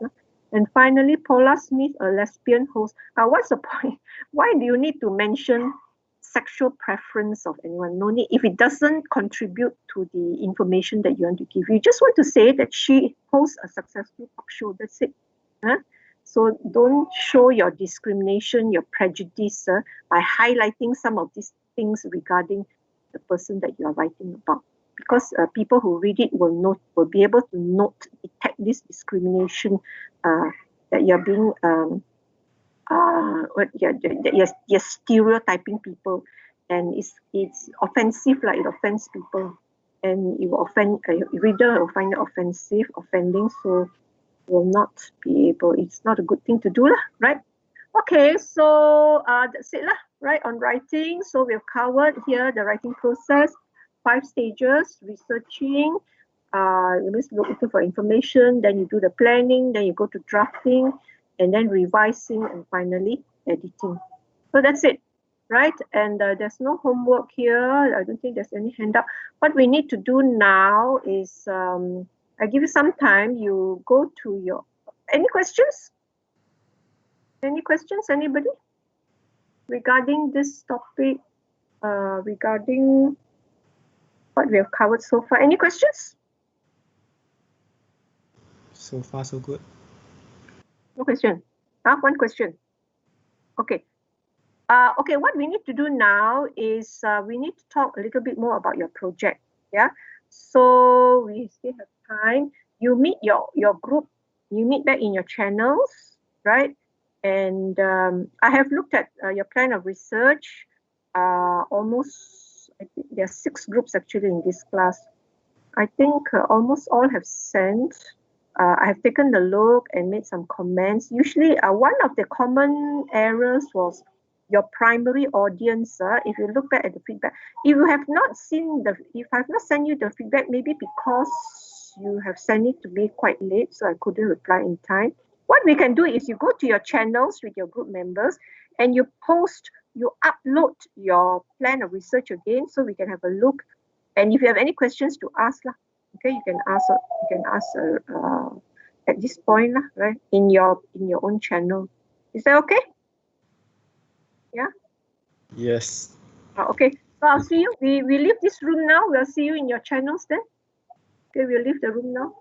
And finally, Paula Smith, a lesbian host. What's the point? Why do you need to mention sexual preference of anyone? No need. If it doesn't contribute to the information that you want to give, you just want to say that she hosts a successful talk show. That's it. So don't show your discrimination, your prejudice by highlighting some of these things regarding the person that you are writing about. Because people who read it will be able to detect this discrimination that you're being you're stereotyping people, and it's offensive, like it offends people, and it will offend reader will find it offensive, offending, so will not be able. It's not a good thing to do, right? Okay, so that's it, right, on writing. So we've covered here the writing process. 5 stages: researching, you means looking for information, then you do the planning, then you go to drafting, and then revising, and finally editing. So that's it, right? And there's no homework here. I don't think there's any handout. What we need to do now is I give you some time. You go to your, any questions? Any questions, anybody? Regarding this topic, regarding what we have covered so far. Any questions? So far, so good. No question. One question. Okay. Okay, what we need to do now is we need to talk a little bit more about your project. Yeah. So we still have time. You meet your group. You meet back in your channels, right? And I have looked at your plan of research. Almost, I think there are 6 groups actually in this class. I think almost all have sent. I have taken the look and made some comments. Usually, one of the common errors was your primary audience. If you look back at the feedback, if you have not seen if I have not sent you the feedback, maybe because you have sent it to me quite late, so I couldn't reply in time. What we can do is you go to your channels with your group members and you upload your plan of research again, so we can have a look. And if you have any questions to ask, okay, you can ask at this point, right, in your own channel. Is that okay? Yeah. Yes. Okay. So I'll see you. We leave this room now. We'll see you in your channels then. Okay, we'll leave the room now.